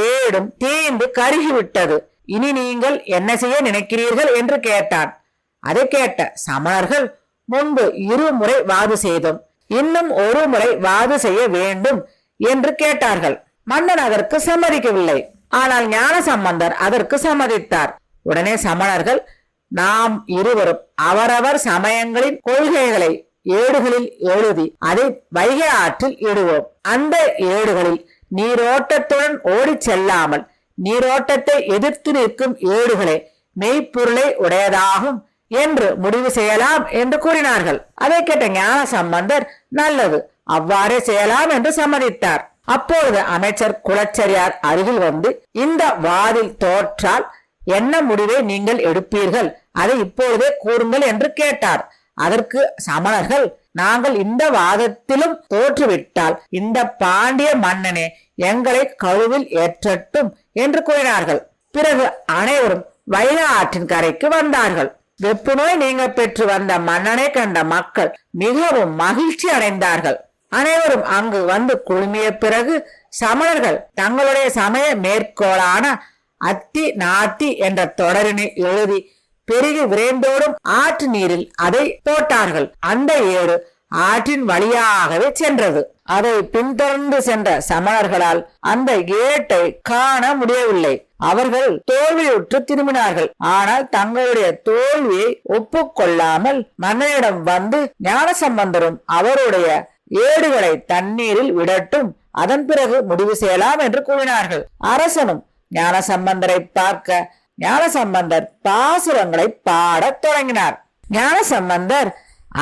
Speaker 1: ஏடும் தீய்ந்து கருகிவிட்டது, இனி நீங்கள் என்ன செய்ய நினைக்கிறீர்கள் என்று கேட்டான். அதை கேட்ட சமணர்கள், முன்பு 2 முறை வாது செய்தோம், இன்னும் 1 முறை வாது செய்ய வேண்டும் என்று கேட்டார்கள். மன்னன் அதற்கு சம்மதிக்கவில்லை. ஆனால் ஞானசம்பந்தர் அதற்கு சம்மதித்தார். உடனே சமணர்கள், நாம் இருவரும் அவரவர் சமயங்களின் கொள்கைகளை ஏடுகளில் எழுதி அதை வைகை ஆற்றில் இடுவோம். அந்த ஏடுகளில் நீரோட்டத்துடன் ஓடி செல்லாமல் நீரோட்டத்தை எதிர்த்து நிற்கும் ஏடுகளே மெய்ப்பொருளை உடையதாகும் என்று முடிவு செய்யலாம் என்று கூறினார்கள். அதை கேட்ட ஞானசம்பந்தர், நல்லது, அவ்வாறே செய்யலாம் என்று சம்மதித்தார். அப்பொழுது அமைச்சர் குலச்சரியார் அருகில் வந்து, இந்த வாதில் தோற்றால் என்ன முடிவை நீங்கள் எடுப்பீர்கள், அதை இப்பொழுதே கூறுங்கள் என்று கேட்டார். அதற்கு சமணர்கள், நாங்கள் இந்த வாதத்திலும் தோற்றுவிட்டால் இந்த பாண்டிய மன்னனே எங்களை கழுவில் ஏற்றட்டும் என்று கூறினார்கள். பிறகு அனைவரும் வைகை ஆற்றின் கரைக்கு வந்தார்கள். வெப்பு நோய் நீங்க பெற்று வந்த மன்னனை கண்ட மக்கள் மிகவும் மகிழ்ச்சி அடைந்தார்கள். அனைவரும் அங்கு வந்து குழுமிய பிறகு சமணர்கள் தங்களுடைய சமய மேற்கோளான அத்தி நாத்தி என்ற தொடரினை எழுதி பெருகி விரைந்தோடும் ஆற்று நீரில் அதை போட்டார்கள். அந்த ஏறு ஆற்றின் வழியாகவே சென்றது. அதை பின்தொடர்ந்து சென்ற சமணர்களால் அந்த ஏட்டை காண முடியவில்லை. அவர்கள் தோல்வியுற்று திரும்பினார்கள். ஆனால் தங்களுடைய தோல்வியை ஒப்புக்கொள்ளாமல் மன்னனிடம் வந்து ஞானசம்பந்தரும் அவருடைய ஏடுகளை தண்ணீரில் விடட்டும், அதன் பிறகு முடிவு செய்யலாம் என்று கூறினார்கள். அரசனும் ஞானசம்பந்தரை பார்க்க ஞானசம்பந்தர் பாசுரங்களை பாடத் தொடங்கினார். ஞானசம்பந்தர்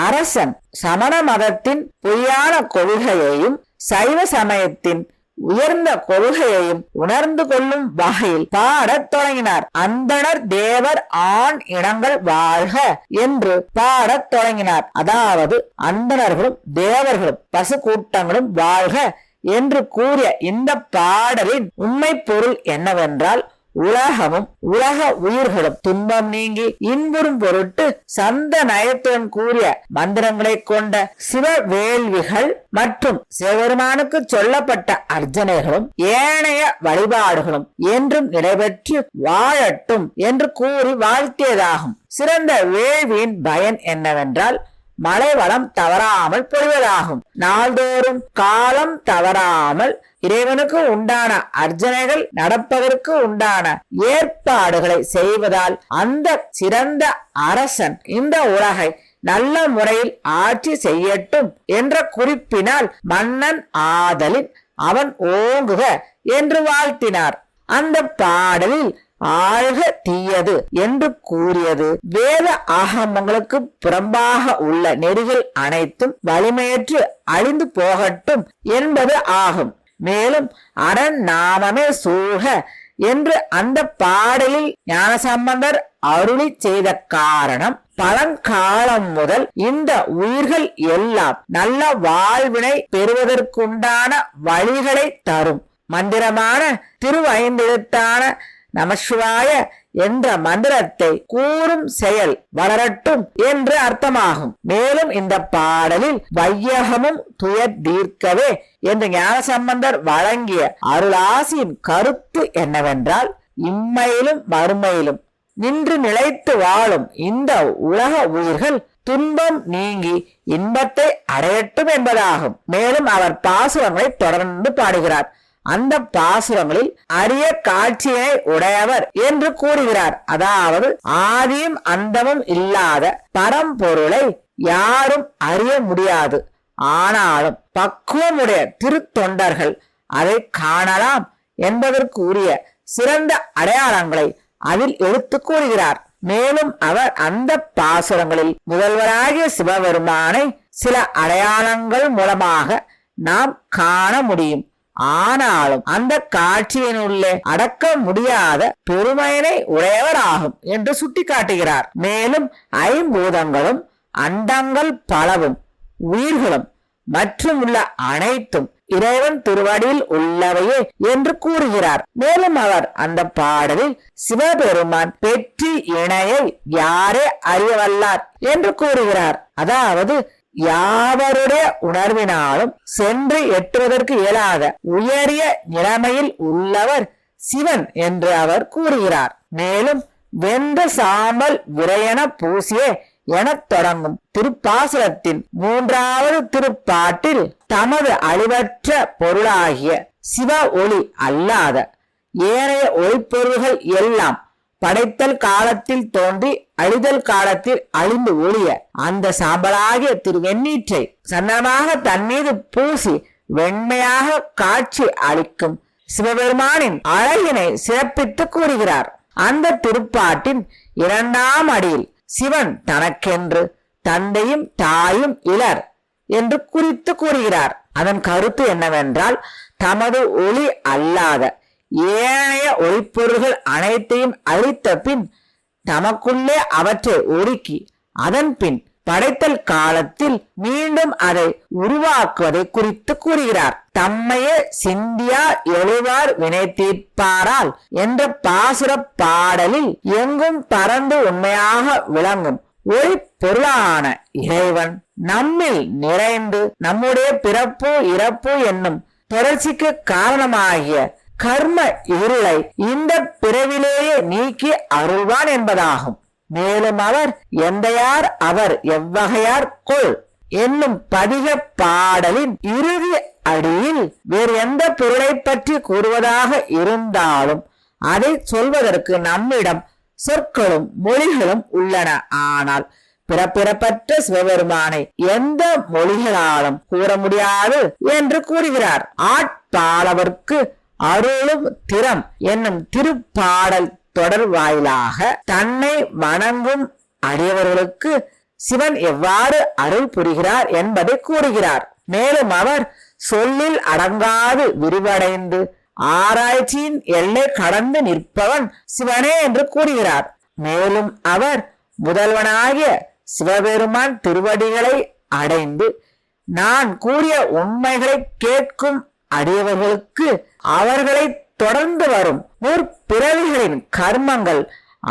Speaker 1: அரசன் சமண மதத்தின் பொய்யான கொள்கையையும் சைவ சமயத்தின் உயர்ந்த கொள்கையையும் உணர்ந்து கொள்ளும் வகையில் பாடத் தொடங்கினார். அந்தணர் தேவர் ஆண் இனங்கள் வாழ்க என்று பாடத் தொடங்கினார். அதாவது அந்தணர்களும் தேவர்களும் பசு கூட்டங்களும் வாழ்க என்று கூறிய இந்த பாடலின் உண்மை பொருள் என்னவென்றால், உலகமும் உலக உயிர்களும் துன்பம் நீங்கி இன்புறும் பொருட்டு சந்த நயத்துடன் கூறிய மந்திரங்களை கொண்ட சிவ வேள்விகள் மற்றும் சிவபெருமானுக்கு சொல்லப்பட்ட அர்ச்சனைகளும் ஏனைய வழிபாடுகளும் என்றும் நடைபெற்று வாழட்டும் என்று கூறி வாழ்த்தியதாகும். சிறந்த வேள்வியின் பயன் என்னவென்றால், மழை வளம் தவறாமல் பொழிவதாகும். நாள்தோறும் காலம் தவறாமல் இறைவனுக்கு உண்டான அர்ச்சனைகள் நடப்பதற்கு உண்டான ஏற்பாடுகளை செய்வதால் அந்த சிறந்த அரசன் இந்த உலகை நல்ல முறையில் ஆட்சி செய்யட்டும் என்ற குறிப்பினால் மன்னன் ஆதலின் அவன் ஓங்குக என்று வாழ்த்தினார். அந்த பாடலில் ஆழ்க தீயது என்று கூறியது வேத ஆகமங்களுக்கு புறம்பாக உள்ள நெறிகள் அனைத்தும் வலிமையற்று அழிந்து போகட்டும் என்பது ஆகும். மேலும் அரண் நாமமே சூழ்க என்று அந்த பாடலில் ஞானசம்பந்தர் அருளி செய்த காரணம், பழங்காலம் முதல் இந்த உயிர்கள் எல்லாம் நல்ல வாழ்வினை பெறுவதற்குண்டான வழிகளை தரும் மந்திரமான திருவைந்தெழுத்தான நமசிவாய என்ற மந்திரத்தை கூறும் செயல் வளரட்டும் என்று அர்த்தமாகும். மேலும் இந்த பாடலில் வையகமும் துயர் தீர்க்கவே என்று ஞானசம்பந்தர் வழங்கிய அருளாசியின் கருத்து என்னவென்றால், இம்மையிலும் மறுமையிலும் நின்று நிலைத்து வாழும் இந்த உலக உயிர்கள் துன்பம் நீங்கி இன்பத்தை அடையட்டும் என்பதாகும். மேலும் அவர் பாசுரங்களை தொடர்ந்து பாடுகிறார். அந்த பாசுரங்களில் அரிய காட்சியை உடையவர் என்று கூறுகிறார். அதாவது ஆதியும் அந்தமும் இல்லாத பரம்பொருளை யாரும் அறிய முடியாது. ஆனாலும் பக்குவமுடைய திருத்தொண்டர்கள் அதை காணலாம் என்பதற்கு உரிய சிறந்த அடையாளங்களை அதில் எடுத்து கூறுகிறார். மேலும் அவர் அந்த பாசுரங்களில் முதல்வராகிய சிவபெருமானை சில அடையாளங்கள் மூலமாக நாம் காண முடியும். ஆனாலும் அந்த காட்சியினுள்ளே அடக்க முடியாத பெருமையினை உடையவராகும் என்று சுட்டிக்காட்டுகிறார். மேலும் ஐம்பூதங்களும் அண்டங்கள் பலவும் உயிர்களும் மற்றும் உள்ள அனைத்தும் இறைவன் திருவடியில் உள்ளவையே என்று கூறுகிறார். மேலும் அவர் அந்த பாடலில் சிவபெருமான் பெற்றி இணையை யாரே அறியவல்லார் என்று கூறுகிறார். அதாவது யாவருடைய உணர்வினாலும் சென்று எட்டுவதற்கு இயலாத உயரிய நிலைமையில் உள்ளவர் சிவன் என்று அவர் கூறுகிறார். மேலும் வெந்த சாம்பல் விரையன பூசியே எனத் தொடங்கும் திருப்பாசுரத்தின் 3வது திருப்பாட்டில் தமது அழிவற்ற பொருளாகிய சிவ ஒளி அல்லாத ஏனைய ஒளிப்பொருள்கள் எல்லாம் படைத்தல் காலத்தில் தோன்றி அழிதல் காலத்தில் அழிந்து ஒளிய அந்த சாம்பலாகிய திருவெண்ணீற்றை சந்தனமாக தன் மீது பூசி வெண்மையாக காட்சி அளிக்கும் சிவபெருமானின் அழகினை சிறப்பித்து கூறுகிறார். அந்த திருப்பாட்டின் 2ஆம் அடியில் சிவன் தனக்கென்று தந்தையும் தாயும் இலர் என்று குறித்து கூறுகிறார். அதன் கருத்து என்னவென்றால், தமது ஒளி அல்லாத ஏனைய ஒளிப்பொருள்கள் அனைத்தையும் அழித்த பின் தமக்குள்ளே அவற்றை ஒடுக்கி அதன் பின் படைத்தல் காலத்தில் மீண்டும் அதை உருவாக்குவதை குறித்து கூறுகிறார். தம்மையே சிந்தியா எழுவார் வினை தீர்ப்பாரால் என்ற பாசுர பாடலில் எங்கும் பறந்து உண்மையாக விளங்கும் ஒளி பொருளான இறைவன் நம்மில் நிறைந்து நம்முடைய பிறப்பு இறப்பு என்னும் தொடர்ச்சிக்கு காரணமாகிய கர்ம இருளை இந்த பிறவிலேயே நீக்கி அருள்வான் என்பதாகும். மேலும் அவர் எந்தையார் அவர் எவ்வகையார் கொள் என்னும் பதிக பாடலின் இறுதி அடியில் வேறு எந்த பொருளை பற்றி கூறுவதாக இருந்தாலும் அதை சொல்வதற்கு நம்மிடம் சொற்களும் மொழிகளும் உள்ளன. ஆனால் பிறப்பிறப்பற்ற சிவபெருமானை எந்த மொழிகளாலும் கூற முடியாது என்று கூறுகிறார். ஆட்பாளவர்க்கு அருளும் திறம் என்னும் திருப்பாடல் தொடர் வாயிலாக தன்னை வணங்கும் அடியவர்களுக்கு சிவன் எவ்வாறு அருள் புரிகிறார் என்பதை கூறுகிறார். மேலும் அவர் சொல்லில் அடங்காது விரிவடைந்து ஆராய்ச்சியின் எல்லை கடந்து நிற்பவன் சிவனே என்று கூறுகிறார். மேலும் அவர் முதல்வனாகிய சிவபெருமான் திருவடிகளை அடைந்து நான் கூறிய உண்மைகளை கேட்கும் அடியவர்களுக்கு அவர்களை தொடர்ந்து வரும் முற்பிறவிகளின் கர்மங்கள்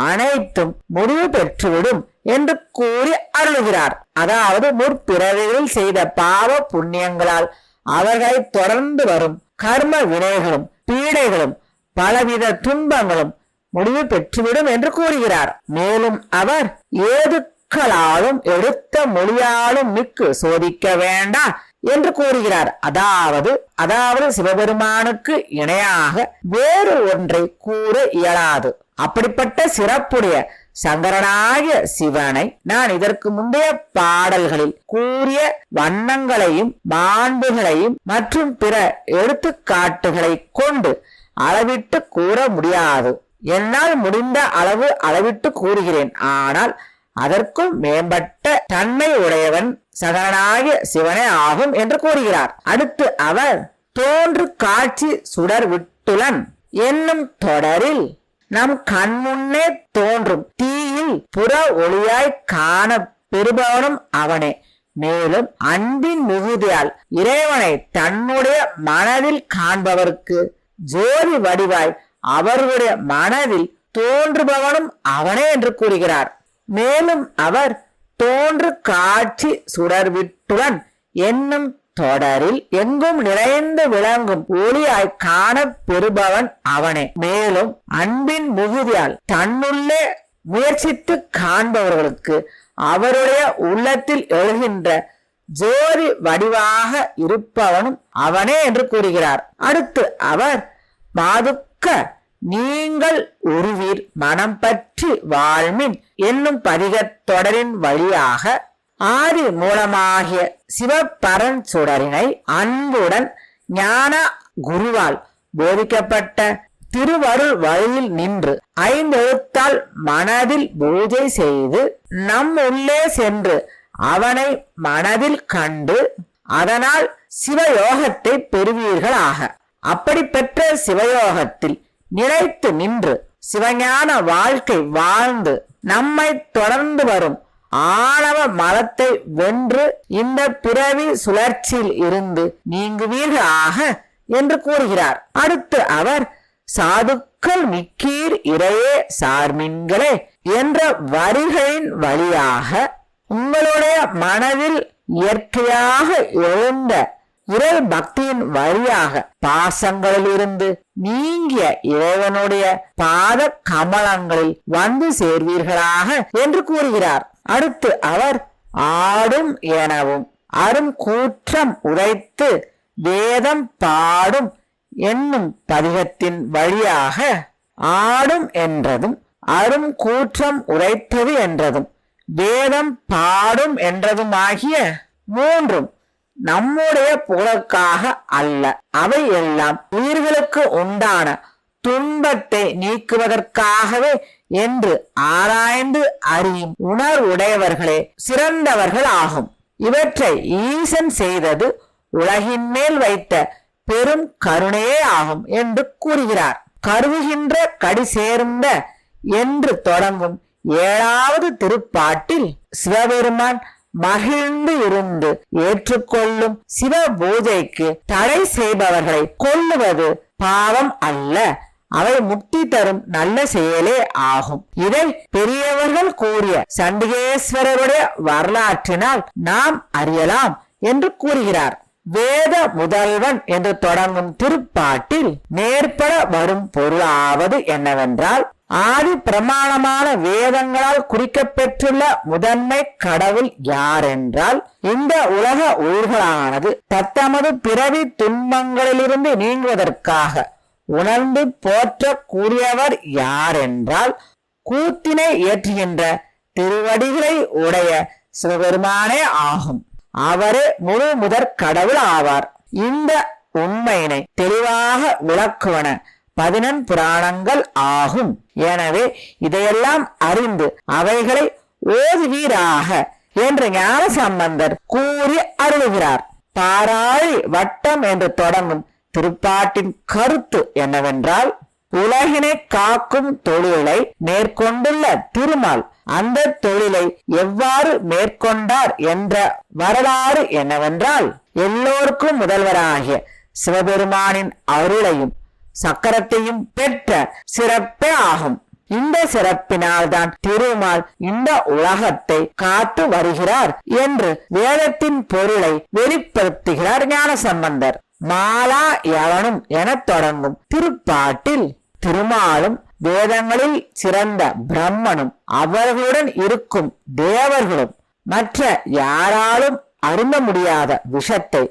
Speaker 1: அனைத்தும் முடிவு பெற்றுவிடும் என்று கூறி அருளுகிறார். அதாவது முற்பிறவிகளில் செய்த பாவ புண்ணியங்களால் அவர்களை தொடர்ந்து வரும் கர்ம வினைகளும் பீடைகளும் பலவித துன்பங்களும் முடிவு பெற்றுவிடும் என்று கூறுகிறார். மேலும் அவர் ஏதுக்களாலும் எடுத்த மொழியாலும் மிக்கு சோதிக்க வேண்டாம் என்று கூறுகிறார். அதாவது சிவபெருமானுக்கு இணையாக வேறு ஒன்றை கூற இயலாது. அப்படிப்பட்ட சிறப்புடைய சங்கரனாகிய சிவனை நான் இதற்கு முந்தைய பாடல்களில் கூறிய வண்ணங்களையும் மாண்புகளையும் மற்றும் பிற எடுத்துக்காட்டுகளை கொண்டு அளவிட்டு கூற முடியாது. என்னால் முடிந்த அளவு அளவிட்டு கூறுகிறேன். ஆனால் அதற்கும் மேம்பட்ட தன்மை உடையவன் சகரனாகிய சிவனே ஆகும் என்று கூறுகிறார். அடுத்து அவர் தோன்று காட்சி சுடர் விட்டுலன் என்னும் தொடரில் நம் கண்முன்னே தோன்றும் தீயில் புற ஒளியாய் காண பெறுபவனும் அவனே. மேலும் அன்பின் மிகுதியால் இறைவனை தன்னுடைய மனதில் காண்பவர்க்கு ஜோதி வடிவாய் அவர்களுடைய மனதில் தோன்றுபவனும் அவனே என்று கூறுகிறார். மேலும் அவர் தோன்று காட்சி சுடர் விட்டுலன் என்னும் தொடரில் எங்கும் நிறைந்து விளங்கும் ஒளியாய் காண பெறுபவன் அவனே. மேலும் அன்பின் மிகுதியால் தன்னுள்ளே முயற்சித்து காண்பவர்களுக்கு அவருடைய உள்ளத்தில் எழுகின்ற ஜோதி வடிவாக இருப்பவனும் அவனே என்று கூறுகிறார். அடுத்து அவர் மாதுக்க நீங்கள் உருவீர் மனம் பற்றி வாழ்மின் என்னும் பதிகத் தொடரின் வழியாக ஆதி மூலமாகிய சிவபரஞ்சுடரினை அன்புடன் ஞான குருவால் போதிக்கப்பட்ட திருவருள் வழியில் நின்று 5 எழுத்தால் மனதில் பூஜை செய்து நம் உள்ளே சென்று அவனை மனதில் கண்டு அதனால் சிவயோகத்தை பெறுவீர்களாக. அப்படி பெற்ற சிவயோகத்தில் நிலைத்து நின்று சிவஞான வாழ்க்கை வாழ்ந்து நம்மை தொடர்ந்து வரும் ஆணவ மலத்தை வென்று இந்த பிறவி சுழற்சியில் இருந்து நீங்குவீர்களாக என்று கூறுகிறார். அடுத்து அவர் சாதுக்கள் மிக்கீர் இறையே சார்மின்களே என்ற வரிகளின் வழியாக உங்களுடைய மனதில் இயற்கையாக எழுந்த இறை பக்தியின் வழியாக பாசங்களில் இருந்து நீங்கிய இறைவனுடைய பாத கமலங்களில் வந்து சேர்வீர்களாக என்று கூறுகிறார். அடுத்து அவர் ஆடும் எனவும் அரும் கூற்றம் உரைத்து வேதம் பாடும் என்னும் பதிகத்தின் வழியாக ஆடும் என்றதும் அரும் கூற்றம் உரைத்தது என்றதும் வேதம் பாடும் என்றதுமாகிய மூன்றும் நம்முடைய புகழுக்காக அல்ல, அவை எல்லாம் உயிர்களுக்கு உண்டான துன்பத்தை நீக்குவதற்காகவே என்று ஆராய்ந்து அறியும் உணர்வுடையவர்களே சிறந்தவர்கள் ஆகும். இவற்றை ஈசன் செய்தது உலகின் மேல் வைத்த பெரும் கருணையே ஆகும் என்று கூறுகிறார். கருவுகின்ற கடி சேர்ந்த என்று தொடங்கும் 7வது திருப்பாட்டில் சிவபெருமான் மகிழ்ந்து இருந்து ஏற்றுக்கொள்ளும் சிவ பூஜைக்கு தடை செய்பவர்களை கொல்லுவது பாவம் அல்ல, அவை முக்தி தரும் நல்ல செயலே ஆகும். இதை பெரியவர்கள் கூறிய சண்டிகேஸ்வரருடைய வரலாற்றினால் நாம் அறியலாம் என்று கூறுகிறார். வேத முதல்வன் என்று தொடங்கும் திருப்பாட்டில் நேர்பட வரும் பொருளாவது என்னவென்றால், ஆதி பிரமாணமான வேதங்களால் குறிக்கப்பெற்றுள்ள முதன்மை கடவுள் யார் என்றால், இந்த உலக உயிர்களானது தத்தமது பிறவி துன்பங்களிலிருந்து நீங்குவதற்காக உணர்ந்து போற்ற கூறியவர் யார் என்றால், கூத்தினை ஏற்றுகின்ற திருவடிகளை உடைய சிவபெருமானே ஆகும். அவரே முழு முதற் கடவுள் ஆவார். இந்த உண்மையினை தெளிவாக விளக்குவன 14 புராணங்கள் ஆகும். எனவே இதையெல்லாம் அறிந்து அவைகளை ஓதுவீராக என்று ஞான சம்பந்தர் கூறி அருளுகிறார். பாராழி வட்டம் என்று தொடங்கும் திருப்பாட்டின் கருத்து என்னவென்றால், உலகினை காக்கும் தொழிலை மேற்கொண்டுள்ள திருமால் அந்த தொழிலை எவ்வாறு மேற்கொண்டார் என்ற வரலாறு என்னவென்றால், எல்லோருக்கும் முதல்வராகிய சிவபெருமானின் அருளையும் சக்கரத்தையும் பெற்ற சிறப்பே ஆகும். இந்த சிறப்பினால்தான் திருமால் இந்த உலகத்தை காத்து வருகிறார் என்று வேதத்தின் பொருளை வெளிப்படுத்துகிறார் ஞானசம்பந்தர். மாலா யவனும் என தொடங்கும் திருப்பாட்டில் திருமாலும் வேதங்களில் சிறந்த பிரம்மனும் அவர்களுடன் இருக்கும் தேவர்களும் மற்ற யாராலும் அருந்த முடியாத விஷத்தை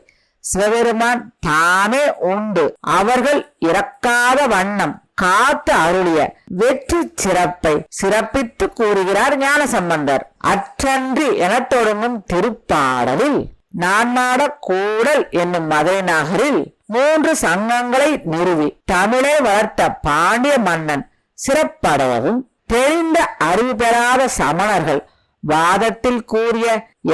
Speaker 1: சிவபெருமான் தாமே உண்டு அவர்கள் இறக்காத வண்ணம் காத்து அருளிய வெற்றி சிறப்பை சிறப்பித்து கூறுகிறார் ஞானசம்பந்தர். அற்றன்றி என தொடங்கும் திருப்பாடலில் நான்மாட கூடல் என்னும் மதுரை நகரில் 3 சங்கங்களை நிறுவி தமிழை வளர்த்த பாண்டிய மன்னன் சிறப்படையவும், தெரிந்த அறிவு பெறாத சமணர்கள் வாதத்தில் கூறிய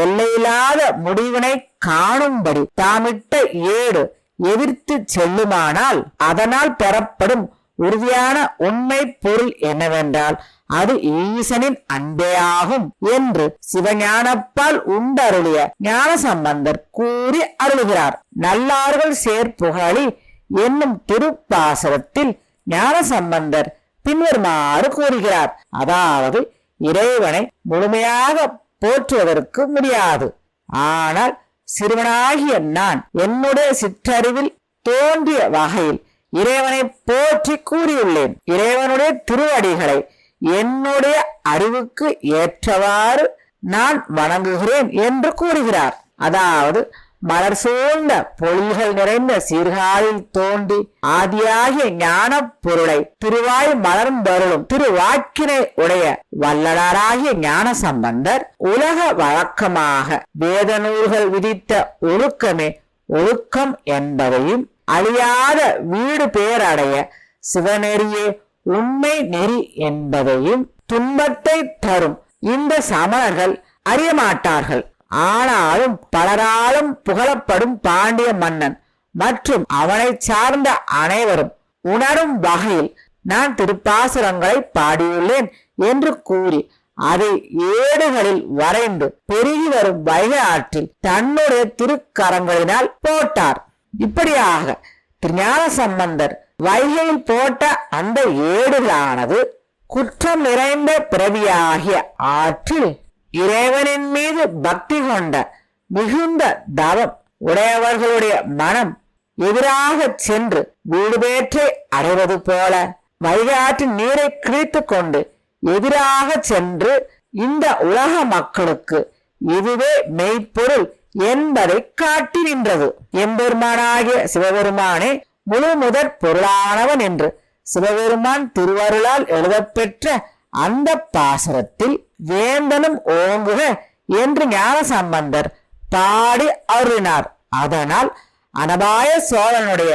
Speaker 1: எல்லையில்லாத முடிவினை காணும்படி தாமிட்ட ஏடு எதிர்த்து செல்லுமானால் அதனால் பெறப்படும் உறுதியான உண்மை பொருள் என்னவென்றால், அது ஈசனின் அன்பேயாகும் என்று சிவஞானப்பால் உண்டருளிய ஞானசம்பந்தர் கூறி அருளுகிறார். நல்லார்கள் சேர்ப்புகழி என்னும் திருப்பாசரத்தில் ஞானசம்பந்தர் பின்வருமாறு கூறுகிறார். அதாவது, இறைவனை முழுமையாக போற்றுவதற்கு முடியாது, ஆனால் சிறுவனாகிய நான் என்னுடைய சிற்றறிவில் தோன்றிய வகையில் இறைவனை போற்றி கூறியுள்ளேன். இறைவனுடைய திருவடிகளை என்னுடைய அறிவுக்கு ஏற்றவாறு நான் வணங்குகிறேன் என்று கூறுகிறார். அதாவது, மலர் சூழ்ந்த பொழில்கள் நிறைந்த சீர்காழில் தோன்றி ஆதியாகிய ஞான பொருளை திருவாய் மலர்ந்தருளும் திருவாக்கினை உடைய வல்லலாராகிய ஞான சம்பந்தர் உலக வழக்கமாக வேத நூல்கள் விதித்த ஒழுக்கமே ஒழுக்கம் என்பதையும், அழியாத வீடு பேரடைய சிவநெறியே உண்மை நெறி என்பதையும் துன்பத்தை தரும் இந்த சமணர்கள் அறியமாட்டார்கள். ஆனாலும் பலராலும் புகழப்படும் பாண்டிய மன்னன் மற்றும் அவனை சார்ந்த அனைவரும் உணரும் வகையில் நான் திருப்பாசுரங்களை பாடியுள்ளேன் என்று கூறி அதை ஏடுகளில் வரைந்து பெருகி வரும் வைகை ஆற்றில் தன்னுடைய திருக்கரங்களினால் போட்டார். இப்படியாக திருஞான சம்பந்தர் வைகையில் போட்ட அந்த ஏடுகளானது குற்றம் நிறைந்த பிறவியாகிய ஆற்றில் இறைவனின் மீது பக்தி கொண்ட மிகுந்த தவம் உடையவர்களுடைய மனம் எதிராக சென்று வீடு பேற்றை அடைவது போல வைகாற்றின் நீரை கிழித்து கொண்டு எதிராக சென்று இந்த உலக மக்களுக்கு இதுவே மெய்ப்பொருள் என்பதை காட்டி நின்றது. எம்பெருமானாகிய சிவபெருமானே முழு முதற் பொருளானவன் என்று சிவபெருமான் திருவருளால் எழுதப்பெற்ற அந்த பாசுரத்தில் வேந்தனும் ஓங்குக என்று ஞான சம்பந்தர் பாடி அருளினார். அதனால் அனபாய சோழனுடைய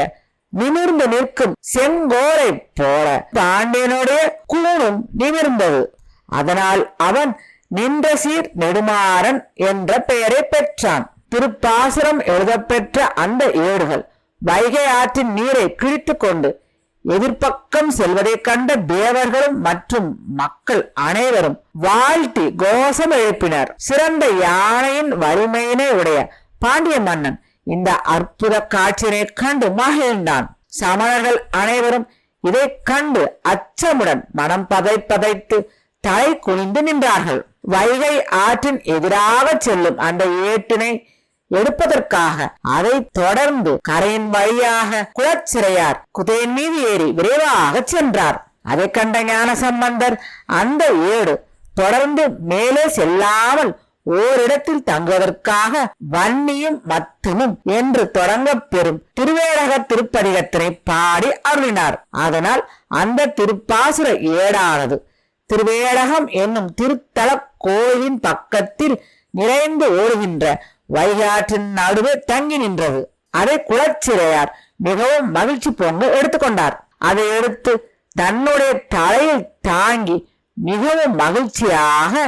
Speaker 1: நிமிர்ந்து நிற்கும் செங்கோரை போல பாண்டியனுடைய கூணும் நிமிர்ந்தது. அதனால் அவன் நின்ற சீர் நெடுமாறன் என்ற பெயரை பெற்றான். திருப்பாசுரம் எழுதப்பெற்ற அந்த ஏடுகள் வைகை ஆற்றின் நீரை கிழித்துக் கொண்டு எதிர்பக்கம் செல்வதை கண்ட தேவர்களும் மற்றும் மக்கள் அனைவரும் வாழ்த்தி கோஷம் எழுப்பினர். சிறந்த யானையின் வலிமையினை உடைய பாண்டிய மன்னன் இந்த அற்புத காட்சியினை கண்டு மகிழ்ந்தான். சமணர்கள் அனைவரும் இதை கண்டு அச்சமுடன் மனம் பதைத்து தலை குனிந்து நின்றார்கள். வைகை ஆற்றின் எதிராக செல்லும் அந்த ஏட்டினை எடுப்பதற்காக அதை தொடர்ந்து கரையின் வழியாக குலச்சிறையார் குதிரையின் மீது ஏறி விரைவாக சென்றார். அதை கண்ட ஞான சம்பந்தர் அந்த ஏடு தொடர்ந்து மேலே செல்லாமல் ஓரிடத்தில் தங்குவதற்காக வன்னியும் மத்துமும் என்று தொடங்க பெறும் திருவேடக திருப்பதிகத்தினை பாடி அருளினார். அதனால் அந்த திருப்பாசுர ஏடானது திருவேடகம் என்னும் திருத்தல கோயிலின் பக்கத்தில் நிறைந்து ஓடுகின்ற வைகாற்றின் நடுவே தங்கி நின்றது. அதை குலச்சிறையார் மிகவும் மகிழ்ச்சி பொங்க எடுத்துக்கொண்டார். அதை எடுத்து தன்னுடைய தலையில் தாங்கி மிகவும் மகிழ்ச்சியாக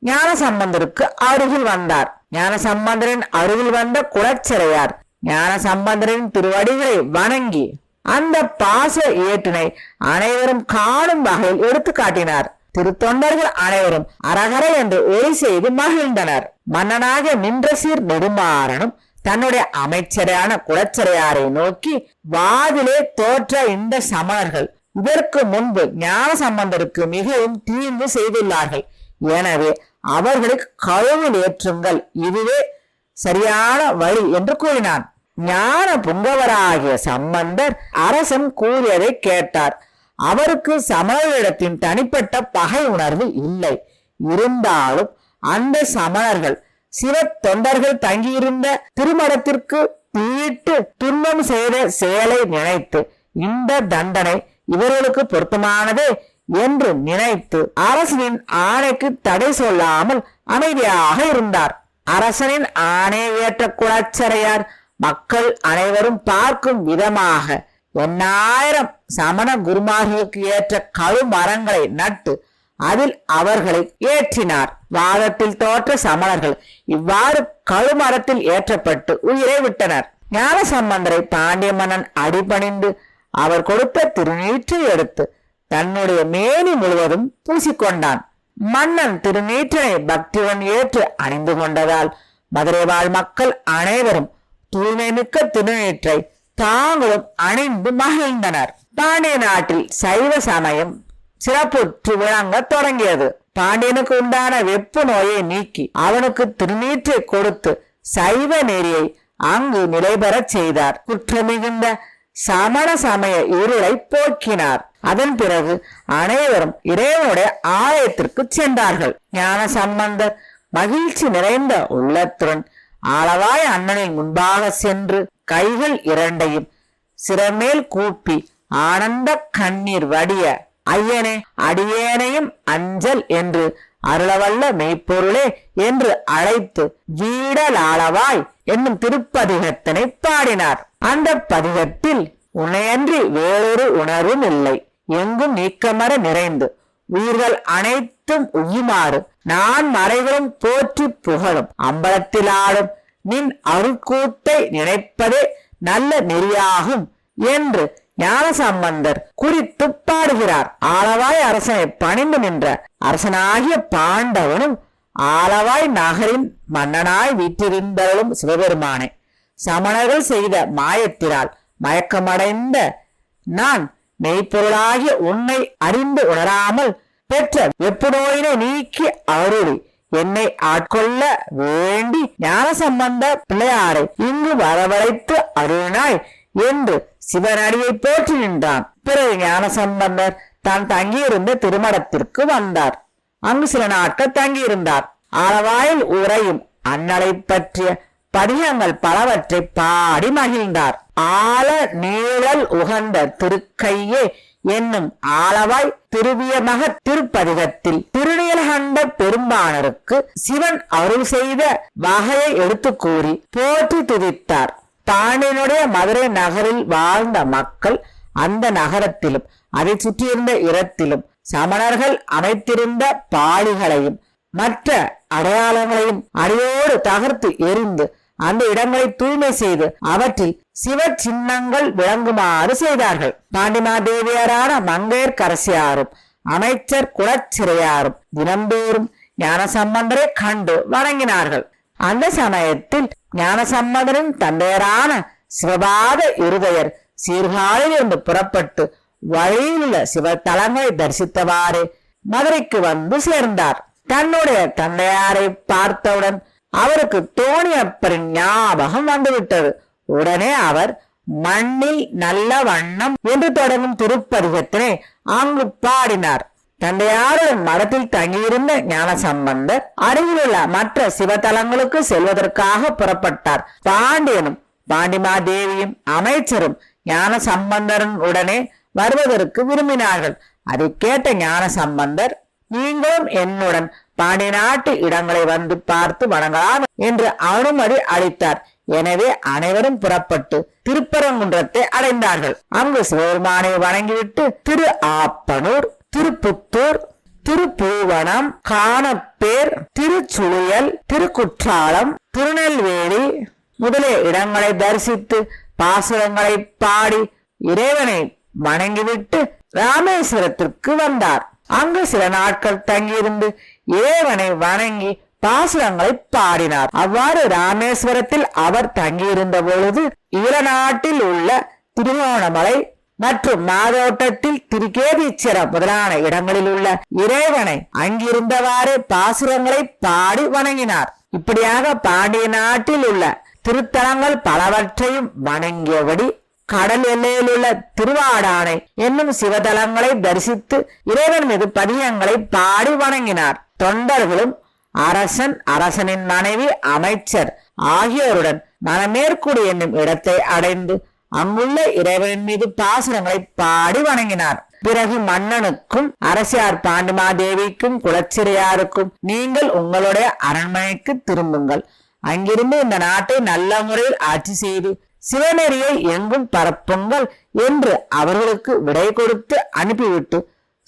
Speaker 1: ஞான சம்பந்தருக்கு அருகில் வந்தார். ஞான சம்பந்தரின் அருகில் வந்த குலச்சிறையார் ஞான சம்பந்தரின் திருவடிகளை வணங்கி அந்த பாச ஏட்டினை அனைவரும் காணும் வகையில் எடுத்து காட்டினார். திருத்தொண்டர்கள் அனைவரும் அரகர என்று ஒளி செய்து மகிழ்ந்தனர். மன்னனாக நின்ற சீர் நெடுமாறனும் தன்னுடைய அமைச்சரான குலச்சிறையாரை நோக்கி, வாதிலே தோற்ற இந்த சமணர்கள் இதற்கு முன்பு ஞான சம்பந்தருக்கு மிகவும் தீங்கு செய்துள்ளார்கள். எனவே அவர்களுக்கு கழுவில் ஏற்றுங்கள், இதுவே சரியான வழி என்று கூறினான். ஞான புங்கவராகிய சம்பந்தர் அரசன் கூறியதை கேட்டார். அவருக்கு சமணர்களிடத்தின் தனிப்பட்ட பகை உணர்வு இல்லை. இருந்தாலும் அந்த சமணர்கள் சிவ தொண்டர்கள் தங்கியிருந்த திருமடத்திற்கு தீட்டு துன்பம் செய்த செயலை நினைத்து இந்த தண்டனை இவர்களுக்கு பொருத்தமானதே என்று நினைத்து அரசனின் ஆணைக்கு தடை சொல்லாமல் அமைதியாக இருந்தார். அரசனின் ஆணை ஏற்ற குலச்சிறையார் மக்கள் அனைவரும் பார்க்கும் விதமாக 1000 சமண குருமார்களுக்கு ஏற்ற கழுமரங்களை நட்டு அதில் அவர்களை ஏற்றினார். வாதத்தில் தோற்ற சமணர்கள் இவ்வாறு கழுமரத்தில் ஏற்றப்பட்டு உயிரை விட்டனர். ஞான சம்பந்தரை பாண்டிய மன்னன் அடிபணிந்து அவர் கொடுத்த திருநீற்றை எடுத்து தன்னுடைய மேனி முழுவதும் பூசிக்கொண்டான். மன்னன் திருநீற்றனை பக்தியுடன் ஏற்று அணிந்து கொண்டதால் மதுரை வாழ் மக்கள் அனைவரும் தூய்மை மிக்க திருநீற்றை தாங்களும் அணிந்து மகிழ்ந்தனர். பாண்டிய நாட்டில் சைவ சமயம் சிறப்புற்று விளங்க தொடங்கியது. பாண்டியனுக்கு உண்டான வெப்பு நோயை நீக்கி அவனுக்கு திருநீற்றை கொடுத்து சைவ நெறியை அங்கு நிலைபெறச் செய்தார். குற்றமிகுந்த சமண சமய இருளை போக்கினார். அதன் பிறகு அனைவரும் இறைவனுடைய ஆலயத்திற்கு சென்றார்கள். ஞான சம்பந்தர் மகிழ்ச்சி நிறைந்த உள்ளத்துடன் ஆளவாய் அண்ணனின் முன்பாக சென்று கைகள் இரண்டையும் சிறமேல் கூப்பி ஆனந்த கண்ணீர் வடிய, ஐயனே, அடியேனையும் அஞ்சல் என்று அருளவல்ல மெய்ப்பொருளே என்று அழைத்து வீடலாளவாய் என்னும் திருப்பதிகத்தினை பாடினார். அந்த பதிகத்தில் உன்னையன்றி வேறொரு உணர்வும் இல்லை, எங்கும் நீக்கமர நிறைந்து உயிர்கள் அனைத்தும் உய்யுமாறு நான் மறைகளும் போற்றி புகழும் அம்பலத்தில் ஆடும் நின் அருட்கூட்டை நினைப்பதே நல்ல நெறியாகும் என்று ஞான சம்பந்தர் குறித்து பாடுகிறார். ஆளவாய் அரசனை பணிந்து நின்ற அரசனாகிய பாண்டவனும் ஆளவாய் நகரின் மன்னனாய் வீற்றிருந்தவளும் சிவபெருமானே, சமணர்கள் செய்த மாயத்தினால் மயக்கமடைந்த நான் மெய்ப்பொருளாகிய உன்னை அறிந்து உணராமல் பெற்ற வெப்பு நோயினை நீக்கி அருளி என்னை ஆட்கொள்ள வேண்டி ஞான சம்பந்த பிள்ளையாரை இங்கு வரவழைத்து அருளினாய் என்று சிவனடியை போற்றி நின்றான். பிறகு ஞான சம்பந்தர் தான் தங்கியிருந்த திருமடத்திற்கு வந்தார். அங்கு சில நாட்கள் தங்கியிருந்தார். ஆளவாயில் உரையும் அண்ணலை பற்றிய பதிகங்கள் பலவற்றை பாடி மகிழ்ந்தார். ஆல நீழல் உகந்த திருக்கையே என்னும் ஆளவாய் திருவியமக திருப்பதிகத்தில் திருநீலகண்ட பெரும்பாணருக்கு சிவன் அருள் செய்த வகையை எடுத்து கூறி போற்றி துதித்தார். பாண்டியனுடைய மதுரை நகரில் வாழ்ந்த மக்கள் அந்த நகரத்திலும் அதை சுற்றியிருந்த இடத்திலும் சமணர்கள் அமைத்திருந்த பாலிகளையும் மற்ற அடையாளங்களையும் அடியோடு தகர்த்து எரிந்து அந்த இடங்களை தூய்மை செய்து அவற்றில் சிவ சின்னங்கள் விளங்குமாறு செய்தார்கள். பாண்டிமாதேவியரான மங்கையர்க்கரசியாரும் அமைச்சர் குலச்சிறையாரும் தினந்தோறும் ஞானசம்பந்தரை கண்டு வணங்கினார்கள். அந்த சமயத்தில் ஞானசம்பந்தரின் தந்தையரான சிவபாத இருதயர் சீர்காழில் இருந்து புறப்பட்டு வழியிலுள்ள சிவத்தலங்களை தரிசித்தவாறு மதுரைக்கு வந்து சேர்ந்தார். தன்னுடைய தந்தையாரை பார்த்தவுடன் அவருக்கு தோணியப்பரின் ஞாபகம் வந்துவிட்டது. உடனே அவர் மண்ணில் நல்ல வண்ணம் என்று தொடங்கும் திருப்பதிகத்தினை அங்கு பாடினார். தந்தையாருடன் மடத்தில் தங்கியிருந்த ஞானசம்பந்தர் அருகிலுள்ள மற்ற சிவத்தலங்களுக்கு செல்வதற்காக புறப்பட்டார். பாண்டியனும் பாண்டிமாதேவியும் அமைச்சரும் ஞானசம்பந்தரன் உடனே வருவதற்கு விரும்பினார்கள். அதை கேட்ட ஞானசம்பந்தர், நீங்களும் என்னுடன் பாண்டிய நாட்டு இடங்களை வந்து பார்த்து வணங்கலாம் என்று அனுமதி அளித்தார். எனவே அனைவரும் புறப்பட்டு திருப்பரங்குன்றத்தை அடைந்தார்கள். அங்கு சிவபெருமானை வணங்கிவிட்டு திரு ஆப்பனூர், திருப்புத்தூர், திருப்பூவனம், காணப்பேர், திருச்சுழியல், திருக்குற்றாலம், திருநெல்வேலி முதலிய இடங்களை தரிசித்து பாசுரங்களை பாடி இறைவனை வணங்கிவிட்டு ராமேஸ்வரத்திற்கு வந்தார். அங்கு சில நாட்கள் தங்கியிருந்து இறைவனை வணங்கி பாசுரங்களை பாடினார். அவ்வாறு ராமேஸ்வரத்தில் அவர் தங்கியிருந்த பொழுது ஈழநாட்டில் உள்ள திருவோணமலை மற்றும் மாதோட்டத்தில் திருக்கேதீச்சரம் முதலான இடங்களில் உள்ள இறைவனை அங்கிருந்தவாறு பாசுரங்களை பாடி வணங்கினார். இப்படியாக பாண்டிய நாட்டில் உள்ள திருத்தலங்கள் பலவற்றையும் வணங்கியபடி கடல் எல்லையில் உள்ள திருவாடானை என்னும் சிவதலங்களை தரிசித்து இறைவன் மீது பதிகங்களை பாடி வணங்கினார். தொண்டர்களும் அரசன், அரசனின் மனைவி, அமைச்சர் ஆகியோருடன் மணமேற்குடி என்னும் இடத்தை அடைந்து அங்குள்ள இறைவனின் மீது பாசுரங்களை பாடி வணங்கினார். பிறகு மன்னனுக்கும் அரசியார் பாண்டிமாதேவிக்கும் குலச்சிறையாருக்கும், நீங்கள் உங்களுடைய அரண்மனைக்கு திரும்புங்கள். அங்கிருந்து இந்த நாட்டை நல்ல முறையில் ஆட்சி செய்து சிவநெறியை எங்கும் பரப்புங்கள் என்று அவர்களுக்கு விடை கொடுத்து அனுப்பிவிட்டு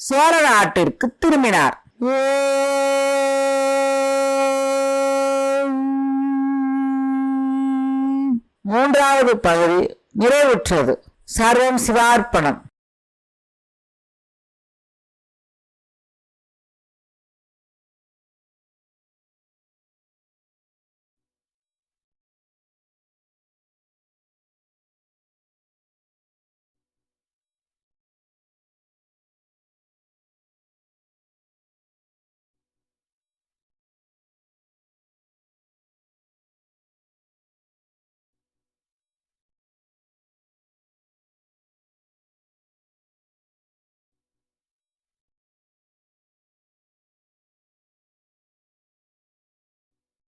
Speaker 1: சோழ நாட்டிற்கு திரும்பினார். மூன்றாவது பகுதி நிறைவுற்றது. சர்வம் சிவார்ப்பணம்.